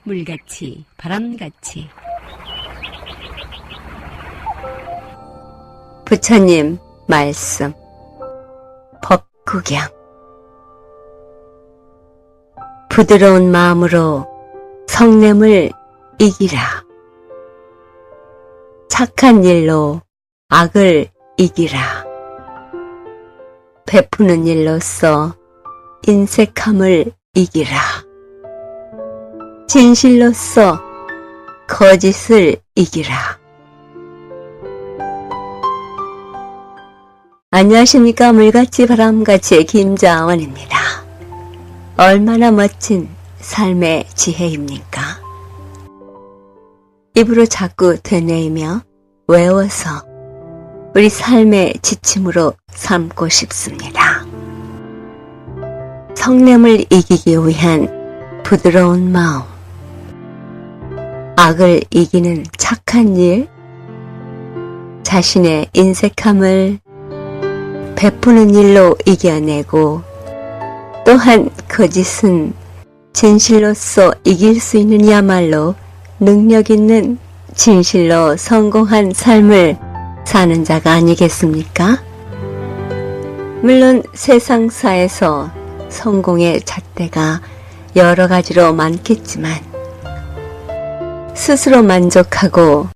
물같이 바람같이. 부처님 말씀 법구경. 부드러운 마음으로 성냄을 이기라. 착한 일로 악을 이기라. 베푸는 일로써 인색함을 이기라. 진실로써 거짓을 이기라. 안녕하십니까. 물같이 바람같이의 김자원입니다. 얼마나 멋진 삶의 지혜입니까? 입으로 자꾸 되뇌이며 외워서 우리 삶의 지침으로 삼고 싶습니다. 성냄을 이기기 위한 부드러운 마음, 악을 이기는 착한 일, 자신의 인색함을 베푸는 일로 이겨내고, 또한 거짓은 진실로서 이길 수 있는 야말로 능력 있는 진실로 성공한 삶을 사는 자가 아니겠습니까? 물론 세상사에서 성공의 잣대가 여러 가지로 많겠지만 스스로 만족하고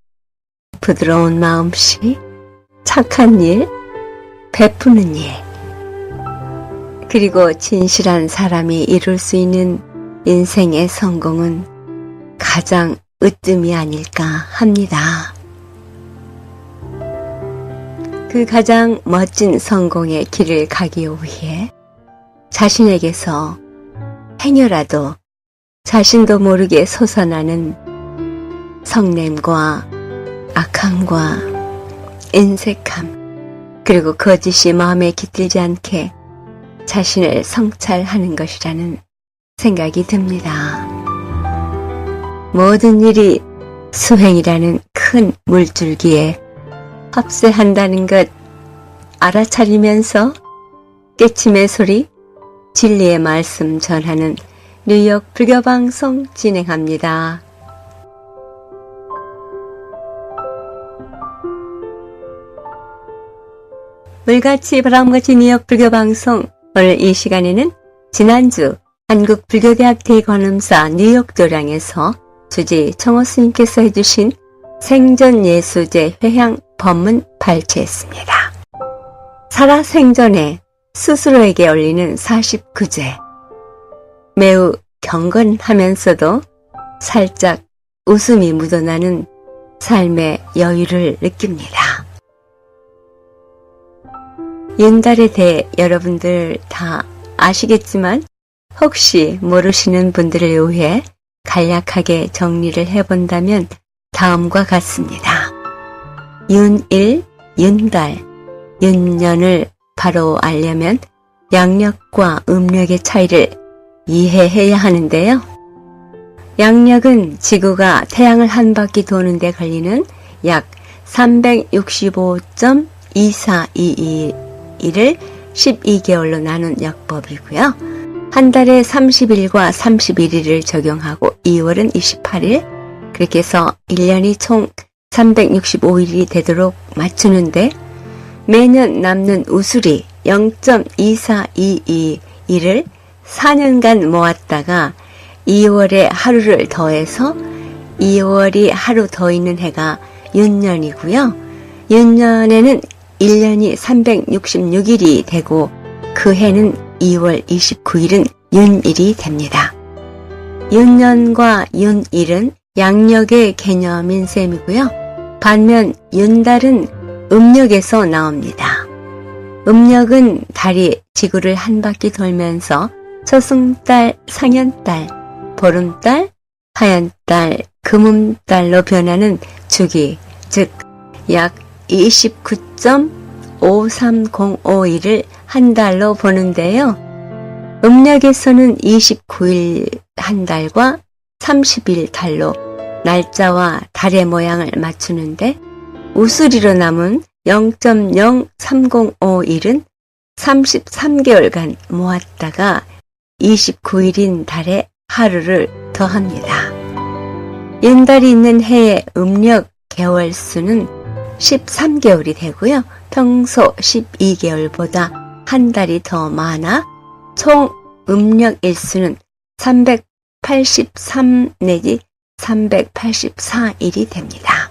부드러운 마음씨, 착한 일, 베푸는 일, 그리고 진실한 사람이 이룰 수 있는 인생의 성공은 가장 으뜸이 아닐까 합니다. 그 가장 멋진 성공의 길을 가기 위해 자신에게서 행여라도 자신도 모르게 솟아나는 성냄과 악함과 인색함, 그리고 거짓이 마음에 깃들지 않게 자신을 성찰하는 것이라는 생각이 듭니다. 모든 일이 수행이라는 큰 물줄기에 합세한다는 것 알아차리면서 깨침의 소리, 진리의 말씀 전하는 뉴욕 불교방송 진행합니다. 물같이 바람같이 뉴욕 불교방송, 오늘 이 시간에는 지난주 한국불교대학 대관음사 뉴욕 도량에서 주지 청호 스님께서 해주신 생전예수제 회향 법문 발췌했습니다. 살아생전에 스스로에게 올리는 49제, 매우 경건하면서도 살짝 웃음이 묻어나는 삶의 여유를 느낍니다. 윤달에 대해 여러분들 다 아시겠지만 혹시 모르시는 분들을 위해 간략하게 정리를 해본다면 다음과 같습니다. 윤일, 윤달, 윤년을 바로 알려면 양력과 음력의 차이를 이해해야 하는데요. 양력은 지구가 태양을 한 바퀴 도는데 걸리는 약 365.2422일을 12개월로 나눈 역법이고요. 한 달에 30일과 31일을 적용하고 2월은 28일, 그렇게 해서 1년이 총 365일이 되도록 맞추는데, 매년 남는 우술이 0.2422일을 4년간 모았다가 2월에 하루를 더해서 2월이 하루 더 있는 해가 윤년이고요. 윤년에는 1년이 366일이 되고 그 해는 2월 29일은 윤일이 됩니다. 윤년과 윤일은 양력의 개념인 셈이고요. 반면 윤달은 음력에서 나옵니다. 음력은 달이 지구를 한 바퀴 돌면서 초승달, 상현달, 보름달, 하얀달, 금음달로 변하는 주기, 즉 약 29.5305일을 한 달로 보는데요. 음력에서는 29일 한 달과 30일 달로 날짜와 달의 모양을 맞추는데, 우수리로 남은 0.0305일은 33개월간 모았다가 29일인 달에 하루를 더합니다. 윤달이 있는 해의 음력 개월 수는 13개월이 되고요. 평소 12개월보다 한 달이 더 많아 총 음력 일수는 383 내지 384일이 됩니다.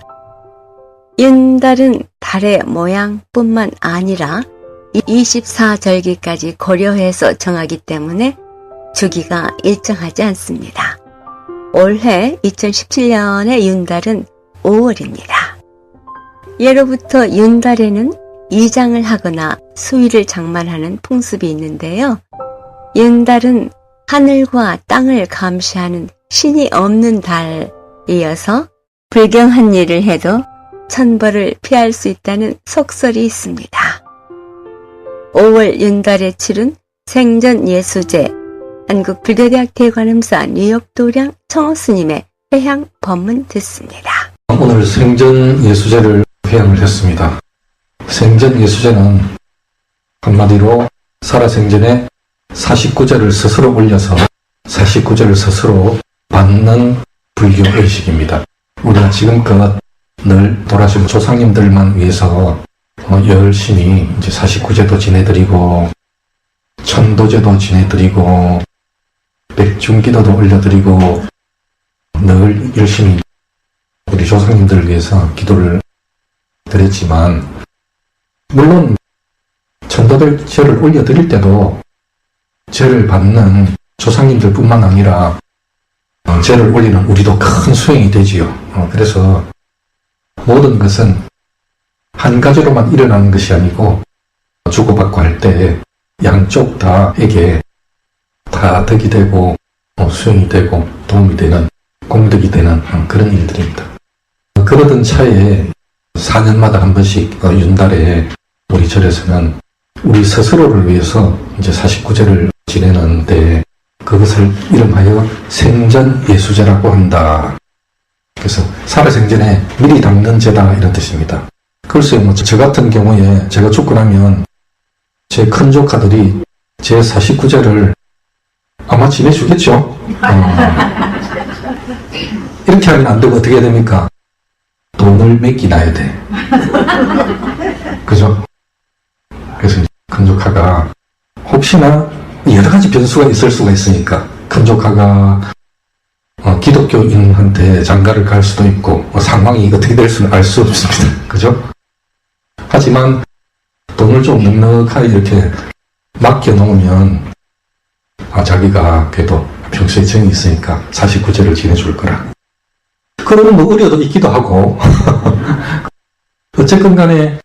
윤달은 달의 모양뿐만 아니라 24절기까지 고려해서 정하기 때문에 주기가 일정하지 않습니다. 올해 2017년의 윤달은 5월입니다. 예로부터 윤달에는 이장을 하거나 수의를 장만하는 풍습이 있는데요. 윤달은 하늘과 땅을 감시하는 신이 없는 달이어서 불경한 일을 해도 천벌을 피할 수 있다는 속설이 있습니다. 5월 윤달에 치른 생전예수제 한국불교대학 대관음사 뉴욕도량 청호스님의 회향 법문 듣습니다. 오늘 생전예수제를 회향을 했습니다. 생전예수제는 한마디로 살아생전에 49제를 스스로 올려서 49제를 스스로 받는 불교 의식입니다. 우리가 지금껏 늘 돌아가신 조상님들만 위해서 열심히 이제 49제도 지내드리고 천도제도 지내드리고 백중기도도 올려드리고 늘 열심히 우리 조상님들을 위해서 기도를 드렸지만 물론 천도제를 올려드릴 때도 제를 받는 조상님들 뿐만 아니라 제를 올리는 우리도 큰 수행이 되지요. 그래서 모든 것은 한 가지로만 일어나는 것이 아니고 주고받고 할 때 양쪽 다에게 다 덕이 되고 수행이 되고 도움이 되는 공덕이 되는 그런 일들입니다. 그러던 차에 4년마다 한 번씩 윤달에 우리 절에서는 우리 스스로를 위해서 이제 49제를 지내는데 그것을 이름하여 생전예수제라고 한다. 그래서 살아생전에 미리 닦는 제다 이런 뜻입니다. 글쎄요, 저 같은 경우에 제가 죽고 나면 제 큰 조카들이 제 49제를 아마 지내주겠죠. 이렇게 하면 안 되고 어떻게 해야 됩니까? 돈을 맡기놔야 돼. 그죠? 그래서 큰 조카가 혹시나 여러 가지 변수가 있을 수가 있으니까 큰 조카가 기독교인한테 장가를 갈 수도 있고 상황이 어떻게 될 수는 알 수 없습니다. 그죠? 하지만 돈을 좀 넉넉하게 이렇게 맡겨놓으면 자기가 그래도 평소에 정이 있으니까 49제를 지내줄 거라. 그러면 뭐 의료도 있기도 하고 어쨌건 간에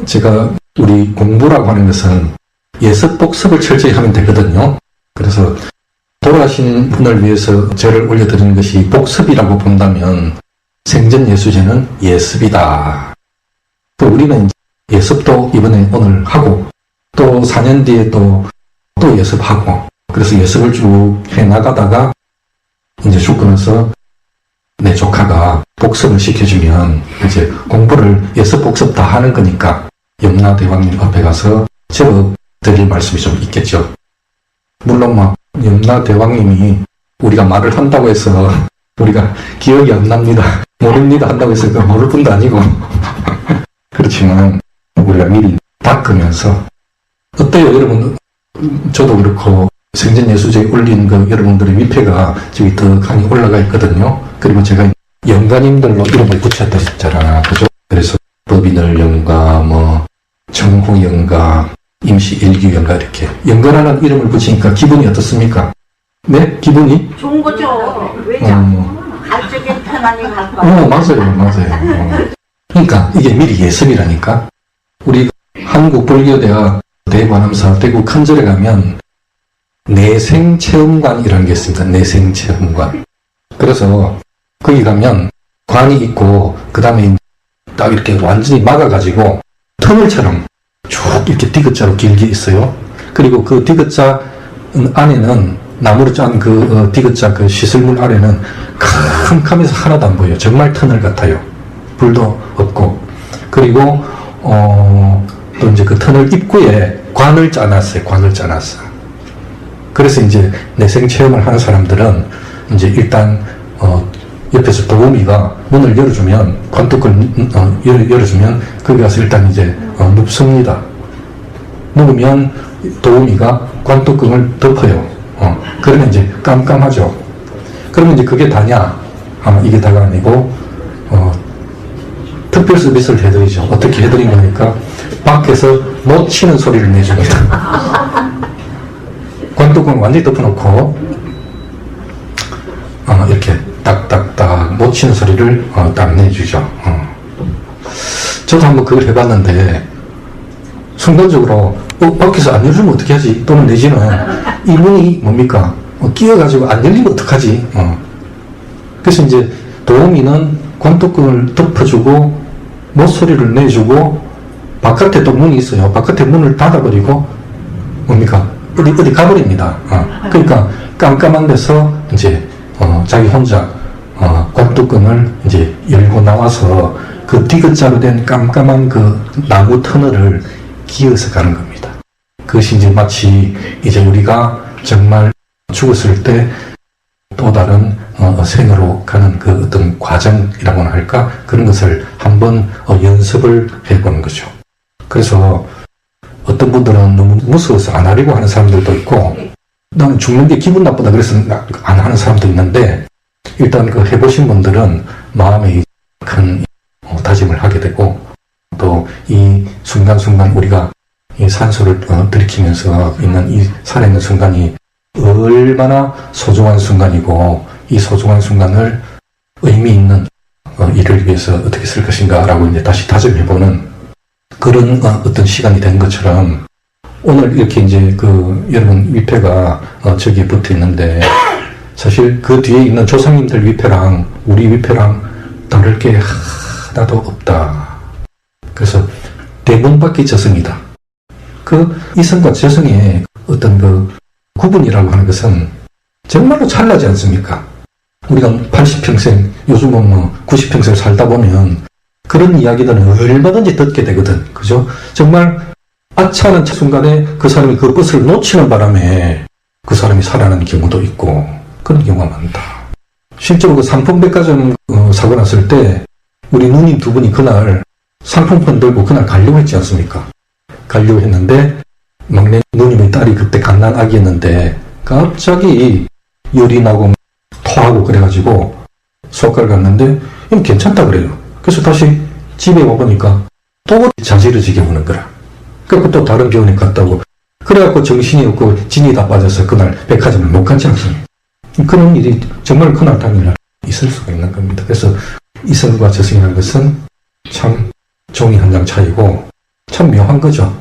제가 우리 공부라고 하는 것은 예습 복습을 철저히 하면 되거든요. 그래서 돌아가신 분을 위해서 제를 올려드리는 것이 복습이라고 본다면 생전예수제는 예습이다. 또 우리는 예습도 이번에 오늘 하고 또 4년 뒤에 또 예습하고 그래서 예습을 쭉 해나가다가 이제 죽고 나서 내 조카가 복습을 시켜주면 이제 공부를 예습 복습 다 하는 거니까 염라대왕님 앞에 가서 제법 드릴 말씀이 좀 있겠죠. 물론 막 염라대왕님이 우리가 말을 한다고 해서 우리가 기억이 안 납니다. 모릅니다 한다고 해서 모를 뿐도 아니고 그렇지만 우리가 미리 닦으면서 어때요 여러분? 저도 그렇고 생전예수제에 올린 그 여러분들의 위패가 저기 더 강히 올라가 있거든요. 그리고 제가 영가님들로 이름을 붙였다 했잖아. 그죠? 그래서 법인을 영가, 정호 영가, 임시 일규 영가 이렇게 영가라는 이름을 붙이니까 기분이 어떻습니까? 네? 기분이? 좋은 거죠. 왜죠? 갈 적엔 편안히 갈 거야. 맞아요. 그러니까 이게 미리 예습이라니까. 우리 한국불교대학 대관음사 대구 큰절에 가면 내생체험관이라는 게 있습니다. 내생체험관. 그래서 거기 가면 관이 있고 그 다음에 딱 이렇게 완전히 막아가지고 터널처럼 쭉 이렇게 디귿자로 길게 있어요. 그리고 그 디귿자 안에는 나무로 짠 그 디귿자 그 시설물 아래는 캄캄해서 하나도 안 보여요. 정말 터널 같아요. 불도 없고. 그리고 또 이제 그 터널 입구에 관을 짜놨어요. 그래서 이제 내생 체험을 하는 사람들은 이제 일단 옆에서 도우미가 문을 열어주면, 관뚜껑을 열어주면, 거기 가서 일단 이제 눕습니다. 누우면 도우미가 관뚜껑을 덮어요. 그러면 이제 깜깜하죠. 그러면 이제 그게 다냐? 아마 이게 다가 아니고, 특별 서비스를 해드리죠. 어떻게 해드린 거니까, 밖에서 못 치는 소리를 내줍니다. 관뚜껑을 완전히 덮어놓고, 이렇게 딱딱딱 못 치는 소리를 딱 내주죠. 저도 한번 그걸 해봤는데, 순간적으로, 밖에서 안 열리면 어떻게 하지? 또는 내지는, 이 문이 뭡니까? 끼어가지고 안 열리면 어떡하지? 그래서 이제 도우미는 관뚜껑을 덮어주고, 못소리를 내주고, 바깥에 또 문이 있어요. 바깥에 문을 닫아버리고, 뭡니까? 어디 가버립니다. 그러니까 깜깜한 데서 이제, 자기 혼자, 관뚜껑을 이제 열고 나와서 그 디귿자로 된 깜깜한 그 나무 터널을 기어서 가는 겁니다. 그것이 이제 마치 이제 우리가 정말 죽었을 때 또 다른 생으로 가는 그 어떤 과정이라고나 할까? 그런 것을 한번 연습을 해보는 거죠. 그래서 어떤 분들은 너무 무서워서 안 하려고 하는 사람들도 있고, 나는 죽는 게 기분 나쁘다 그래서 안 하는 사람도 있는데, 일단 그 해보신 분들은 마음에 큰 다짐을 하게 되고, 또 이 순간순간 우리가 이 산소를 들이키면서 있는 이 살아있는 순간이 얼마나 소중한 순간이고, 이 소중한 순간을 의미 있는 일을 위해서 어떻게 쓸 것인가 라고 이제 다시 다짐해보는 그런 어떤 시간이 된 것처럼, 오늘 이렇게 이제 그 여러분 위패가 저기에 붙어 있는데, 사실 그 뒤에 있는 조상님들 위패랑 우리 위패랑 다를 게 하나도 없다. 그래서 대문밖에 저승이다. 그 이성과 저승의 어떤 그 구분이라고 하는 것은 정말로 찰나지 않습니까? 우리가 80평생, 요즘은 뭐 90평생 살다 보면 그런 이야기들은 얼마든지 듣게 되거든. 그죠? 정말 아차하는 순간에 그 사람이 그 버스를 놓치는 바람에 그 사람이 살아나는 경우도 있고, 그런 경우가 많다. 실제로 그 상품백화점 사고 났을 때 우리 누님 두 분이 그날 상품권 들고 그날 가려고 했지 않습니까? 가려고 했는데 막내 누님의 딸이 그때 갓난 아기였는데 갑자기 열이 나고 토하고 그래가지고 소아과를 갔는데 괜찮다 그래요. 그래서 다시 집에 와보니까 또 자지러지게 오는 거라. 그리고 또 다른 병원에 갔다고. 그래갖고 정신이 없고 진이 다 빠져서 그날 백화점을 못 갔지 않습니까? 그런 일이 정말 그날 당일날 있을 수가 있는 겁니다. 그래서 이성과 저승이라는 것은 참 종이 한 장 차이고 참 묘한 거죠.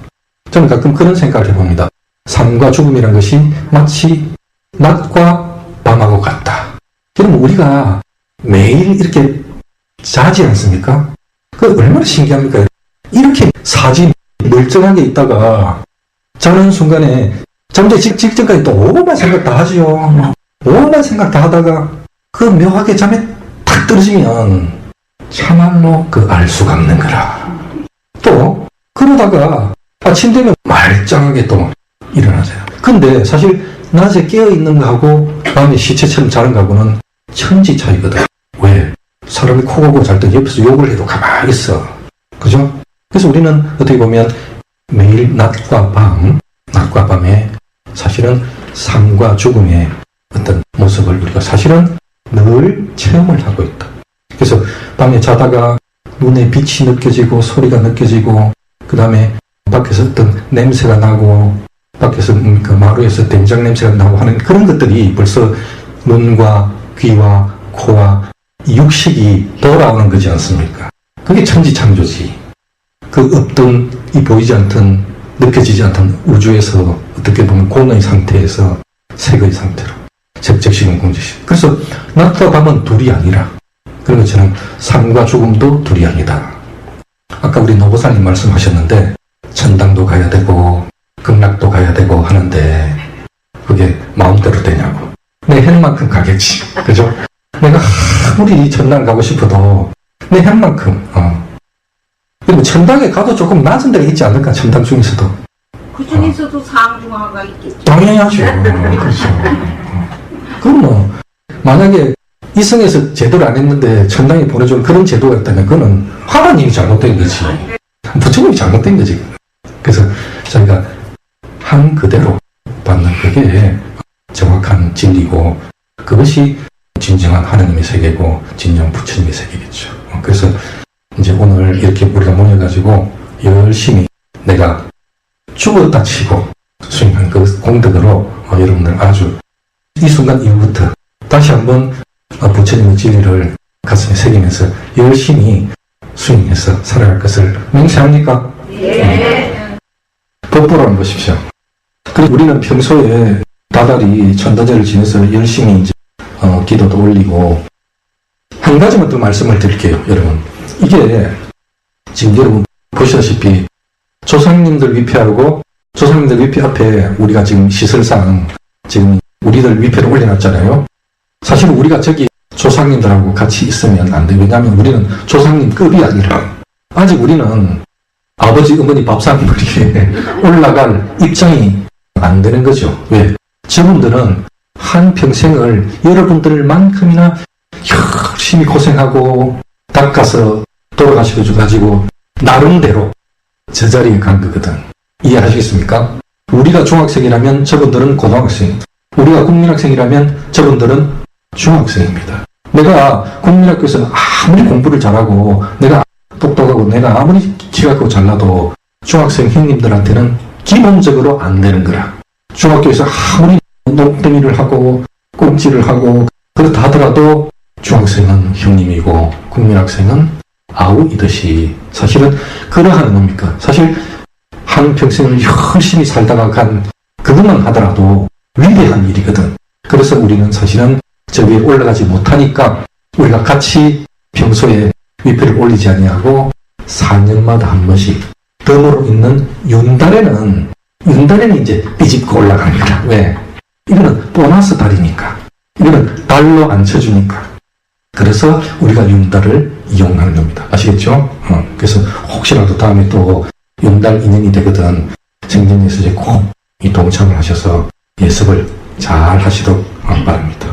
저는 가끔 그런 생각을 해봅니다. 삶과 죽음이라는 것이 마치 낮과 밤하고 같다. 그러면 우리가 매일 이렇게 자지 않습니까? 그 얼마나 신기합니까? 이렇게 사지 멀쩡하게 있다가 자는 순간에 잠자기 직전까지 또 오만 생각 다 하지요. 오만 생각 다 하다가 그 묘하게 잠에 탁 떨어지면 참말로 그 알 수가 없는 거라. 또 그러다가 아침 되면 말짱하게 또 일어나세요. 근데 사실 낮에 깨어있는 거하고 밤에 시체처럼 자는 거하고는 천지 차이거든. 왜? 사람이 코 고고 잘 때 옆에서 욕을 해도 가만히 있어. 그죠? 그래서 우리는 어떻게 보면 매일 낮과 밤에 사실은 삶과 죽음의 어떤 모습을 우리가 사실은 늘 체험을 하고 있다. 그래서 밤에 자다가 눈에 빛이 느껴지고 소리가 느껴지고, 그 다음에 밖에서 어떤 냄새가 나고, 밖에서 그 마루에서 된장 냄새가 나고 하는 그런 것들이 벌써 눈과 귀와 코와 육식이 돌아오는 거지 않습니까? 그게 천지창조지. 그 없던, 이 보이지 않던, 느껴지지 않던 우주에서 어떻게 보면 공의 상태에서 색의 상태로 적적시공 공적시공. 그래서 낮과 밤은 둘이 아니라, 그런 것처럼 삶과 죽음도 둘이 아니다. 아까 우리 노보사님 말씀하셨는데 천당도 가야 되고 극락도 가야 되고 하는데 그게 마음대로 되냐고. 내 헬만큼 가겠지. 그죠? 내가 아무리 천당 가고 싶어도 내 헬만큼 그리고 천당에 가도 조금 낮은 데가 있지 않을까? 천당 중에서도. 그 중에서도 상중하가 있겠죠. 당연하죠. 그렇죠. 그럼 뭐 만약에 이성에서 제대로 안 했는데 천당에 보내준 그런 제도가 있다면 그거는 하나님이 잘못된 거지. 부처님이 잘못된 거지. 그래서 저희가 한 그대로 받는 그게 정확한 진리고 그것이 진정한 하나님의 세계고 진정한 부처님의 세계겠죠. 그래서 이제 오늘 이렇게 우리가 모여가지고 열심히 내가 죽었다 치고 수행한 그 공덕으로 여러분들 아주 이 순간 이후부터 다시 한번 부처님의 진리를 가슴에 새기면서 열심히 수행해서 살아갈 것을 맹세합니까? 예. 법보로 한번 보십시오. 그리고 우리는 평소에 다달이 천도제를 지내서 열심히 이제 기도도 올리고 한 가지만 더 말씀을 드릴게요, 여러분. 이게 지금 여러분 보시다시피 조상님들 위패하고 조상님들 위패 앞에 우리가 지금 시설상 지금 우리들 위패를 올려놨잖아요. 사실 우리가 저기 조상님들하고 같이 있으면 안 돼. 왜냐하면 우리는 조상님급이 아니라 아직 우리는 아버지 어머니 밥상머리에 올라갈 입장이 안 되는 거죠. 왜? 저분들은 한 평생을 여러분들만큼이나 열심히 고생하고 닦아서 돌아가셔가지고 나름대로 저 자리에 간 거거든. 이해하시겠습니까? 우리가 중학생이라면 저분들은 고등학생, 우리가 국민학생이라면 저분들은 중학생입니다. 내가 국민학교에서 아무리 공부를 잘하고 내가 똑똑하고 내가 아무리 지각하고 잘나도 중학생 형님들한테는 기본적으로 안 되는 거라. 중학교에서 아무리 농땡이를 하고 꼼지를 하고 그렇다 하더라도 중학생은 형님이고 국민학생은 아우이듯이 사실은 그러한 놈입니까? 사실 한평생을 열심히 살다가 간 그것만 하더라도 위대한 일이거든. 그래서 우리는 사실은 저 위에 올라가지 못하니까 우리가 같이 평소에 위패를 올리지 아니하고 4년마다 한 번씩 덤으로 있는 윤달에는 이제 삐집고 올라가는 거야. 왜? 이거는 보너스 달이니까. 이거는 달로 안 쳐주니까. 그래서 우리가 윤달을 이용하는 겁니다. 아시겠죠? 그래서 혹시라도 다음에 또 윤달 인연이 되거든 생전예수제 꼭 이 동참을 하셔서 예습을 잘 하시도록 바랍니다.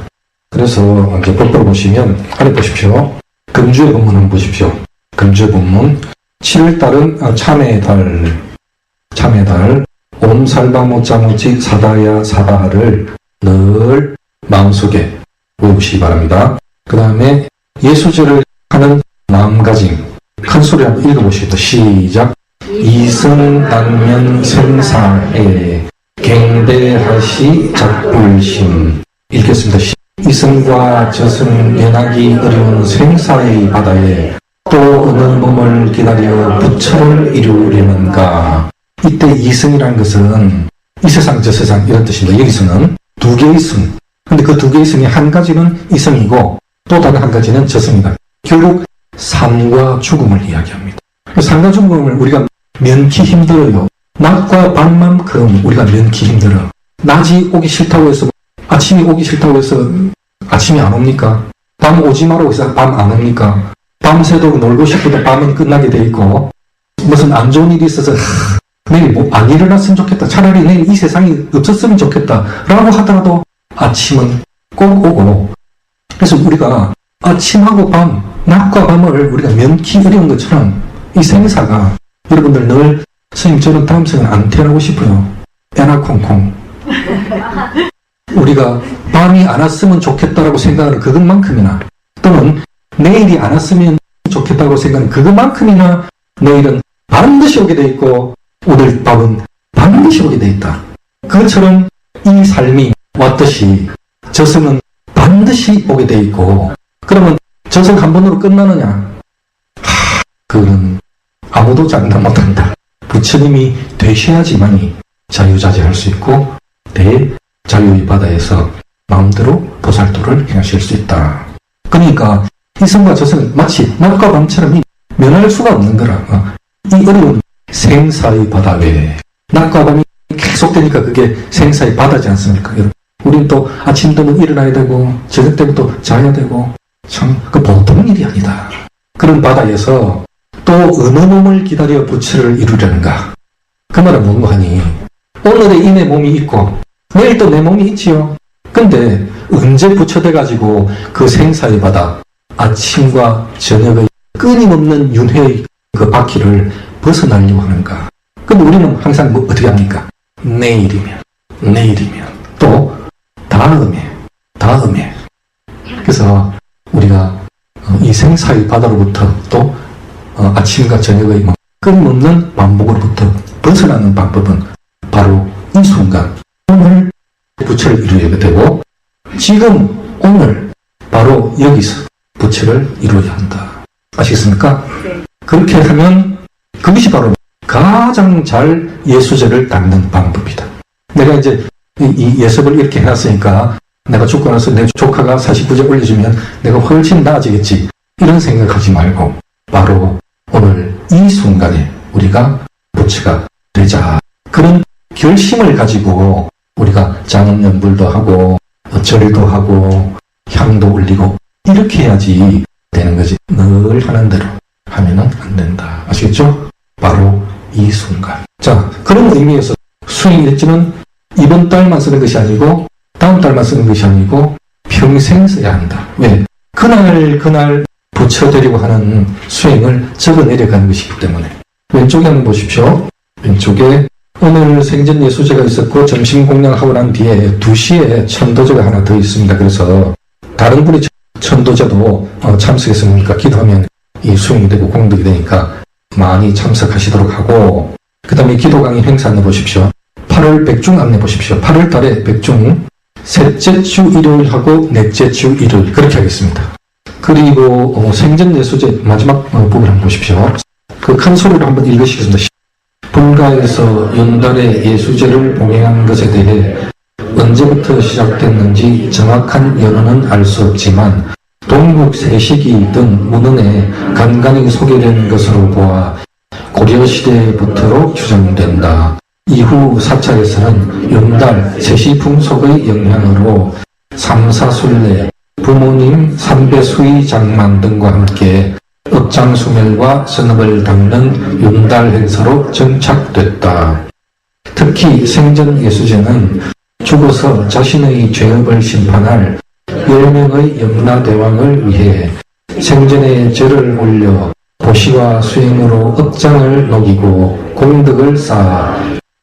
그래서 이제 법보로 보시면 아래 보십시오. 금주의 본문 한번 보십시오. 금주의 본문 7월달은 참의 달 옴살바모짜모치 사다야 사다를 늘 마음속에 외우시기 바랍니다. 그 다음에 예수제를 하는 마음가짐 큰 소리 한번 읽어보시겠다. 시작. 이승난면 생사해 갱대하시 작불심. 읽겠습니다. 이승과 저승 연하기 어려운 생사의 바다에 또 어느 몸을 기다려 부처를 이루려는가. 이때 이승이라는 것은 이 세상 저 세상 이런 뜻입니다. 여기서는 두 개의 승. 근데 그 두 개의 승이 한 가지는 이승이고 또 다른 한 가지는 저승이다. 결국 삶과 죽음을 이야기합니다. 삶과 죽음을 우리가 면키 힘들어요. 낮과 밤만큼 우리가 면키 힘들어. 낮이 오기 싫다고 해서 아침이 오기 싫다고 해서 아침이 안 옵니까? 밤 오지 말라고 해서 밤 안 옵니까? 밤새도록 놀고 싶어도 밤은 끝나게 돼 있고 무슨 안 좋은 일이 있어서 내일 뭐 안 일어났으면 좋겠다. 차라리 내일 이 세상이 없었으면 좋겠다. 라고 하더라도 아침은 꼭 오고 그래서 우리가 아침하고 밤, 낮과 밤을 우리가 면키 어려운 것처럼 이 생사가 여러분들 늘 선생님 저는 다음 생은 안 태어나고 싶어요. 애나콩콩. 우리가 밤이 안 왔으면 좋겠다라고 생각하는 그것만큼이나 또는 내일이 안 왔으면 좋겠다고 생각하는 그것만큼이나 내일은 반드시 오게 돼 있고 오늘 밤은 반드시 오게 돼 있다. 그것처럼 이 삶이 왔듯이 저승은 반드시 오게 돼 있고 그러면 저승 한 번으로 끝나느냐? 그거는 아무도 장담 못한다. 부처님이 되셔야지만이 자유자재할 수 있고 대자유의 바다에서 마음대로 보살도를 행하실 수 있다. 그러니까 이승과 저승은 마치 낮과 밤처럼 면할 수가 없는 거라. 이 어려운 생사의 바다 외에 낮과 밤이 계속되니까 그게 생사의 바다지 않습니까? 여러분, 우리는 또 아침 되면 일어나야 되고 저녁 되면 또 자야 되고 참 그 보통 일이 아니다. 그런 바다에서 또 어느 몸을 기다려 부처를 이루려는가? 그 말은 뭔가 하니 오늘의 이 내 몸이 있고 내일 또 내 몸이 있지요. 근데 언제 부처돼가지고 그 생사의 바다, 아침과 저녁의 끊임없는 윤회의 그 바퀴를 벗어나려고 하는가? 근데 우리는 항상 뭐 어떻게 합니까? 내일이면, 또 다음에. 그래서 우리가 이 생사의 바다로부터 또 아침과 저녁의 끊임없는 반복으로부터 벗어나는 방법은 바로 이 순간, 오늘 부처를 이루어야 되고, 지금 오늘 바로 여기서 부처를 이루어야 한다. 아시겠습니까? 네. 그렇게 하면 그것이 바로 가장 잘 예수제를 닦는 방법이다. 내가 이제 이 예습을 이렇게 해놨으니까 내가 죽고 나서 내 조카가 49제 올려주면 내가 훨씬 나아지겠지. 이런 생각하지 말고 바로 오늘 이 순간에 우리가 부처가 되자. 그런 결심을 가지고 우리가 장엄연불도 하고 절도 하고 향도 올리고 이렇게 해야지 되는 거지. 늘 하는 대로 하면은 안 된다. 아시겠죠? 바로 이 순간. 자, 그런 의미에서 수행일지는 이번 달만 쓰는 것이 아니고 다음 달만 쓰는 것이 아니고 평생 써야 한다. 왜? 그날 부처 되려고 하는 수행을 적어 내려가는 것이기 때문에. 왼쪽에 한번 보십시오. 왼쪽에 오늘 생전 예수제가 있었고 점심 공양하고 난 뒤에 2시에 천도제가 하나 더 있습니다. 그래서 다른 분이 천도제도 참석했으니까 기도하면 이 수행이 되고 공덕이 되니까 많이 참석하시도록 하고, 그 다음에 기도 강의 행사 안내 보십시오. 8월 백중 안내 보십시오. 8월 달에 백중 셋째 주 일요일하고 넷째 주 일요일 그렇게 하겠습니다. 그리고 생전 예수제 마지막 부분 한번 보십시오. 그 큰 소리로 한번 읽으시겠습니다. 본가에서 연달에 예수제를 봉행한 것에 대해 언제부터 시작됐는지 정확한 연원은 알 수 없지만 동국 세시기 등 문헌에 간간히 소개된 것으로 보아 고려시대부터로 추정된다. 이후 사찰에서는 연달 세시풍속의 영향으로 삼사순례, 부모님 삼배수의 장만 등과 함께 업장수멸과 선업을 닦는 윤달 행사로 정착됐다. 특히 생전 예수제는 죽어서 자신의 죄업을 심판할 10명의 염라대왕을 위해 생전에 절을 올려 보시와 수행으로 업장을 녹이고 공덕을 쌓아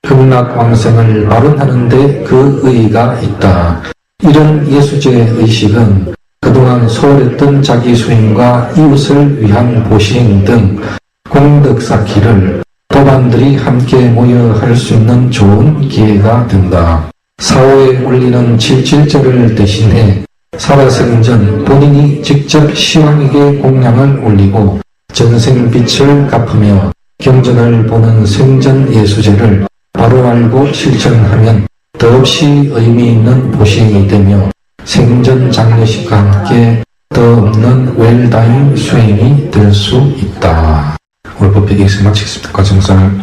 극락왕생을 발언하는 데 그 의의가 있다. 이런 예수제의 의식은 그동안 소홀했던 자기 수행과 이웃을 위한 보시행 등 공덕 쌓기를 도반들이 함께 모여 할 수 있는 좋은 기회가 된다. 사후에 올리는 칠칠절을 대신해 살아생전 본인이 직접 시왕에게 공양을 올리고 전생빛을 갚으며 경전을 보는 생전 예수제를 바로 알고 실천하면 더없이 의미 있는 보시행이 되며 생전 장례식과 함께 더 없는 웰다잉 수행이 될 수 있다. 오늘 법회 여기서 마치겠습니다. 과정상을.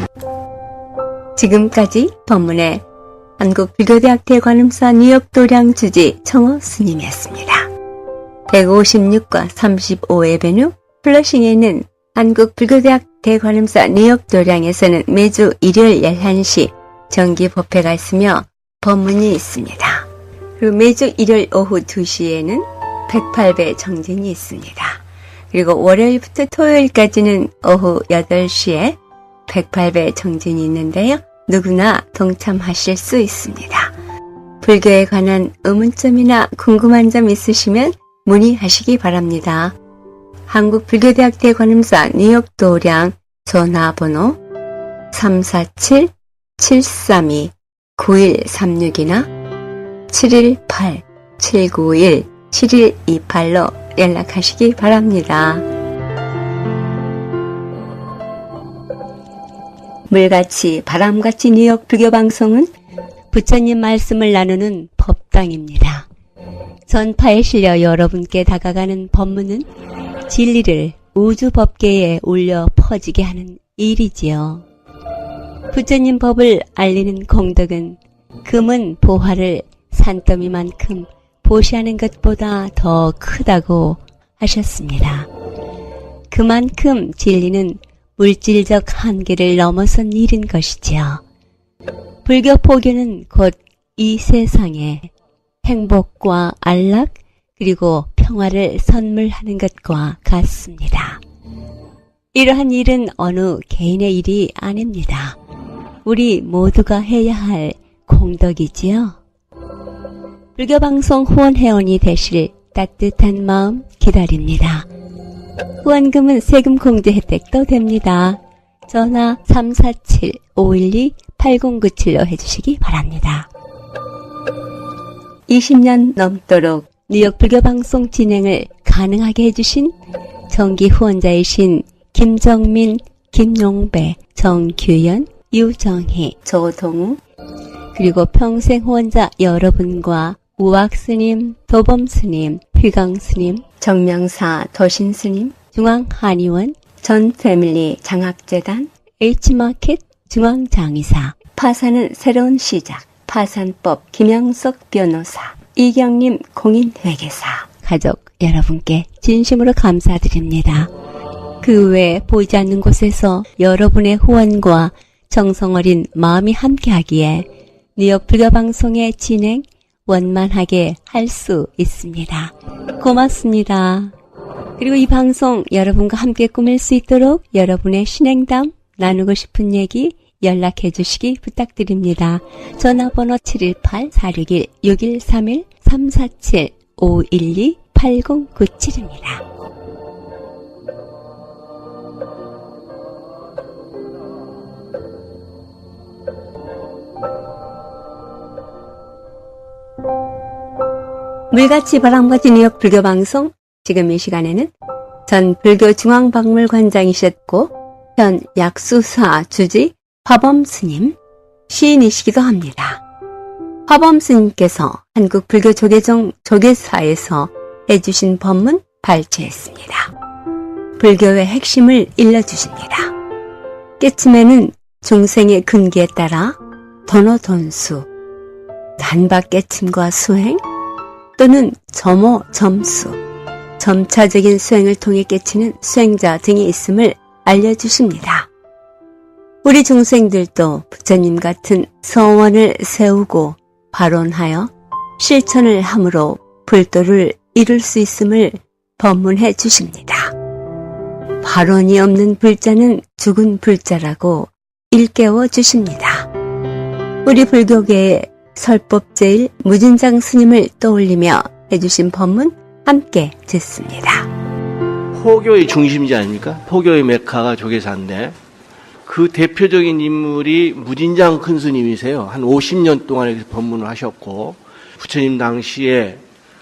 지금까지 법문의 한국불교대학 대관음사 뉴욕도량 주지 청호 스님이었습니다. 156과 35에베뉴 플러싱에 있는 한국불교대학 대관음사 뉴욕도량에서는 매주 일요일 11시 정기 법회가 있으며 법문이 있습니다. 그리고 매주 일요일 오후 2시에는 108배 정진이 있습니다. 그리고 월요일부터 토요일까지는 오후 8시에 108배 정진이 있는데요. 누구나 동참하실 수 있습니다. 불교에 관한 의문점이나 궁금한 점 있으시면 문의하시기 바랍니다. 한국불교대학 대관음사 뉴욕도량 전화번호 347-732-9136이나 718-791-7128로 연락하시기 바랍니다. 물같이 바람같이 뉴욕 불교방송은 부처님 말씀을 나누는 법당입니다. 전파에 실려 여러분께 다가가는 법문은 진리를 우주 법계에 울려 퍼지게 하는 일이지요. 부처님 법을 알리는 공덕은 금은 보화를 산더미만큼 보시하는 것보다 더 크다고 하셨습니다. 그만큼 진리는 물질적 한계를 넘어선 일인 것이지요. 불교 포교는 곧 이 세상에 행복과 안락 그리고 평화를 선물하는 것과 같습니다. 이러한 일은 어느 개인의 일이 아닙니다. 우리 모두가 해야 할 공덕이지요. 불교방송 후원회원이 되실 따뜻한 마음 기다립니다. 후원금은 세금 공제 혜택도 됩니다. 전화 347-512-8097로 해주시기 바랍니다. 20년 넘도록 뉴욕 불교방송 진행을 가능하게 해주신 정기 후원자이신 김정민, 김용배, 정규현, 유정희, 조동우 그리고 평생 후원자 여러분과 우학스님, 도범스님, 휘강스님, 정명사 도신스님, 중앙한의원, 전패밀리 장학재단, H마켓 중앙장의사, 파산은 새로운 시작, 파산법 김영석 변호사, 이경림 공인회계사, 가족 여러분께 진심으로 감사드립니다. 그 외 보이지 않는 곳에서 여러분의 후원과 정성어린 마음이 함께하기에 뉴욕 불교방송의 진행 원만하게 할 수 있습니다. 고맙습니다. 그리고 이 방송 여러분과 함께 꾸밀 수 있도록 여러분의 신행담, 나누고 싶은 얘기 연락해 주시기 부탁드립니다. 전화번호 718-461-6131 347-512-8097입니다. 물같이 바람같이 뉴욕 불교방송, 지금 이 시간에는 전 불교중앙박물관장이셨고 현 약수사 주지 화범스님, 시인이시기도 합니다. 화범스님께서 한국 불교조계종 조계사에서 해주신 법문 발췌했습니다. 불교의 핵심을 일러주십니다. 깨침에는 중생의 근기에 따라 돈어돈수, 단박 깨침과 수행, 또는 점호, 점수, 점차적인 수행을 통해 깨치는 수행자 등이 있음을 알려주십니다. 우리 중생들도 부처님 같은 서원을 세우고 발언하여 실천을 함으로 불도를 이룰 수 있음을 법문해 주십니다. 발언이 없는 불자는 죽은 불자라고 일깨워 주십니다. 우리 불교계의 설법제일 무진장 스님을 떠올리며 해주신 법문 함께 듣습니다. 포교의 중심지 아닙니까? 포교의 메카가 조계사인데 그 대표적인 인물이 무진장 큰 스님이세요. 한 50년 동안 이렇게 법문을 하셨고 부처님 당시에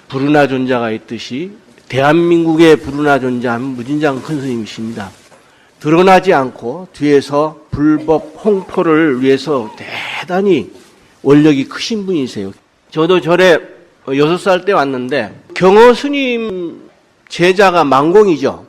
부르나 존자가 있듯이 대한민국의 부르나 존자 무진장 큰 스님이십니다. 드러나지 않고 뒤에서 불법 홍포를 위해서 대단히 원력이 크신 분이세요. 저도 절에 6살 때 왔는데 경호 스님 제자가 망공이죠.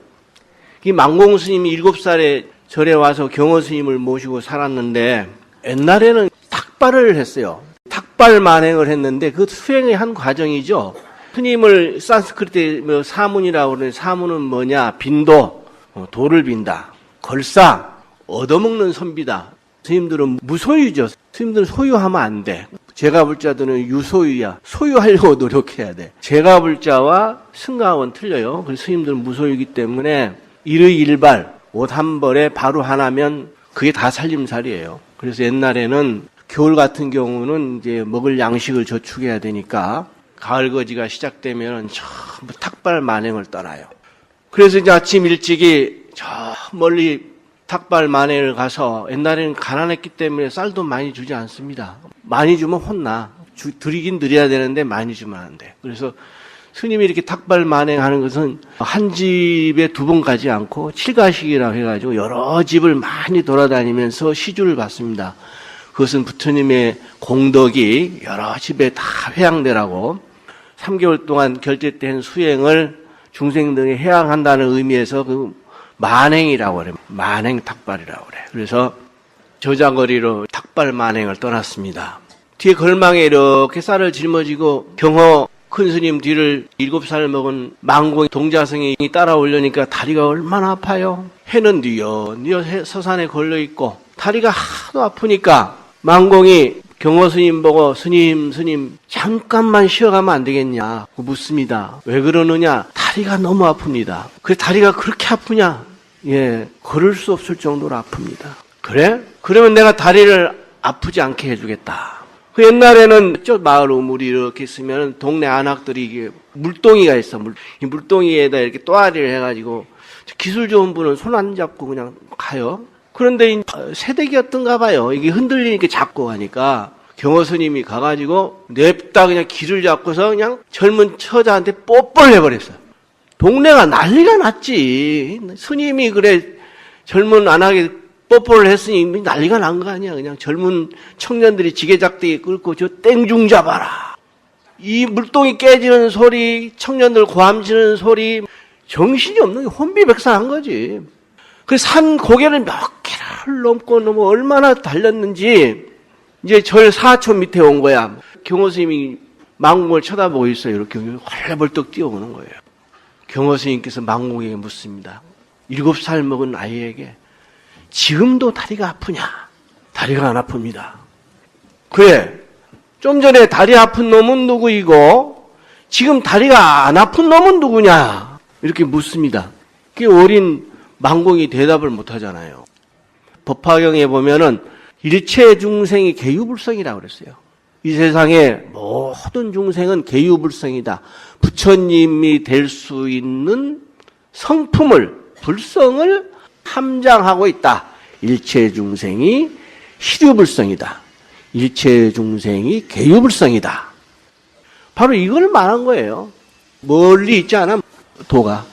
이 망공 스님이 7살에 절에 와서 경호 스님을 모시고 살았는데 옛날에는 탁발을 했어요. 탁발 만행을 했는데 그 수행의 한 과정이죠. 스님을 산스크리트에 사문이라고 그러는데 사문은 뭐냐? 빈도, 도를 빈다. 걸사, 얻어먹는 선비다. 스님들은 무소유죠. 스님들은 소유하면 안 돼. 제가불자들은 유소유야. 소유하려고 노력해야 돼. 제가불자와 승가원 틀려요. 그래서 스님들은 무소유이기 때문에 일의 일발, 옷 한 벌에 바로 하나면 그게 다 살림살이에요. 그래서 옛날에는 겨울 같은 경우는 이제 먹을 양식을 저축해야 되니까 가을 거지가 시작되면 전부 탁발 만행을 떠나요. 그래서 이제 아침 일찍이 저 멀리 탁발 만행을 가서 옛날에는 가난했기 때문에 쌀도 많이 주지 않습니다. 많이 주면 혼나. 드리긴 드려야 되는데 많이 주면 안 돼. 그래서 스님이 이렇게 탁발 만행하는 것은 한 집에 2번 가지 않고 칠가식이라고 해가지고 여러 집을 많이 돌아다니면서 시주를 받습니다. 그것은 부처님의 공덕이 여러 집에 다 회양되라고 3개월 동안 결제된 수행을 중생들이 회양한다는 의미에서 그 만행이라고 그래요. 만행 탁발이라고 그래요. 그래서 저자거리로 탁발 만행을 떠났습니다. 뒤에 걸망에 이렇게 쌀을 짊어지고 경호 큰 스님 뒤를 7살 먹은 망공 동자승이 따라오려니까 다리가 얼마나 아파요. 해는 뉘어 서산에 걸려있고 다리가 하도 아프니까 망공이 경호 스님 보고 스님 잠깐만 쉬어가면 안 되겠냐 묻습니다. 왜 그러느냐? 다리가 너무 아픕니다. 그래 다리가 그렇게 아프냐? 예, 걸을 수 없을 정도로 아픕니다. 그래? 그러면 내가 다리를 아프지 않게 해주겠다. 그 옛날에는 저 마을 우물이 이렇게 있으면 동네 안악들이 이게 물동이가 있어. 이 물동이에다 이렇게 또아리를 해가지고 기술 좋은 분은 손 안 잡고 그냥 가요. 그런데 새댁이었던가 봐요. 이게 흔들리니까 잡고 가니까 경호 스님이 가가지고 냅다 그냥 길을 잡고서 그냥 젊은 처자한테 뽀뽀를 해버렸어요. 동네가 난리가 났지. 스님이 그래 젊은 안하게 뽀뽀를 했으니 난리가 난 거 아니야. 그냥 젊은 청년들이 지게작대기 끌고 저 땡중 잡아라. 이 물동이 깨지는 소리, 청년들 고함치는 소리, 정신이 없는 게 혼비백산한 거지. 그 산 고개를 몇 개를 넘고 얼마나 달렸는지 이제 절 사촌 밑에 온 거야. 경호 스님이 망공을 쳐다보고 있어요. 이렇게 헐레벌떡 뛰어오는 거예요. 경호 스님께서 망공에게 묻습니다. 7살 먹은 아이에게 지금도 다리가 아프냐? 다리가 안 아픕니다. 그래, 좀 전에 다리 아픈 놈은 누구이고 지금 다리가 안 아픈 놈은 누구냐? 이렇게 묻습니다. 그 어린 망공이 대답을 못하잖아요. 법화경에 보면은 일체 중생이 계유불성이라고 그랬어요. 이 세상의 모든 중생은 계유불성이다. 부처님이 될 수 있는 성품을, 불성을 함장하고 있다. 일체 중생이 희류불성이다. 일체 중생이 계유불성이다. 바로 이걸 말한 거예요. 멀리 있지 않아? 도가.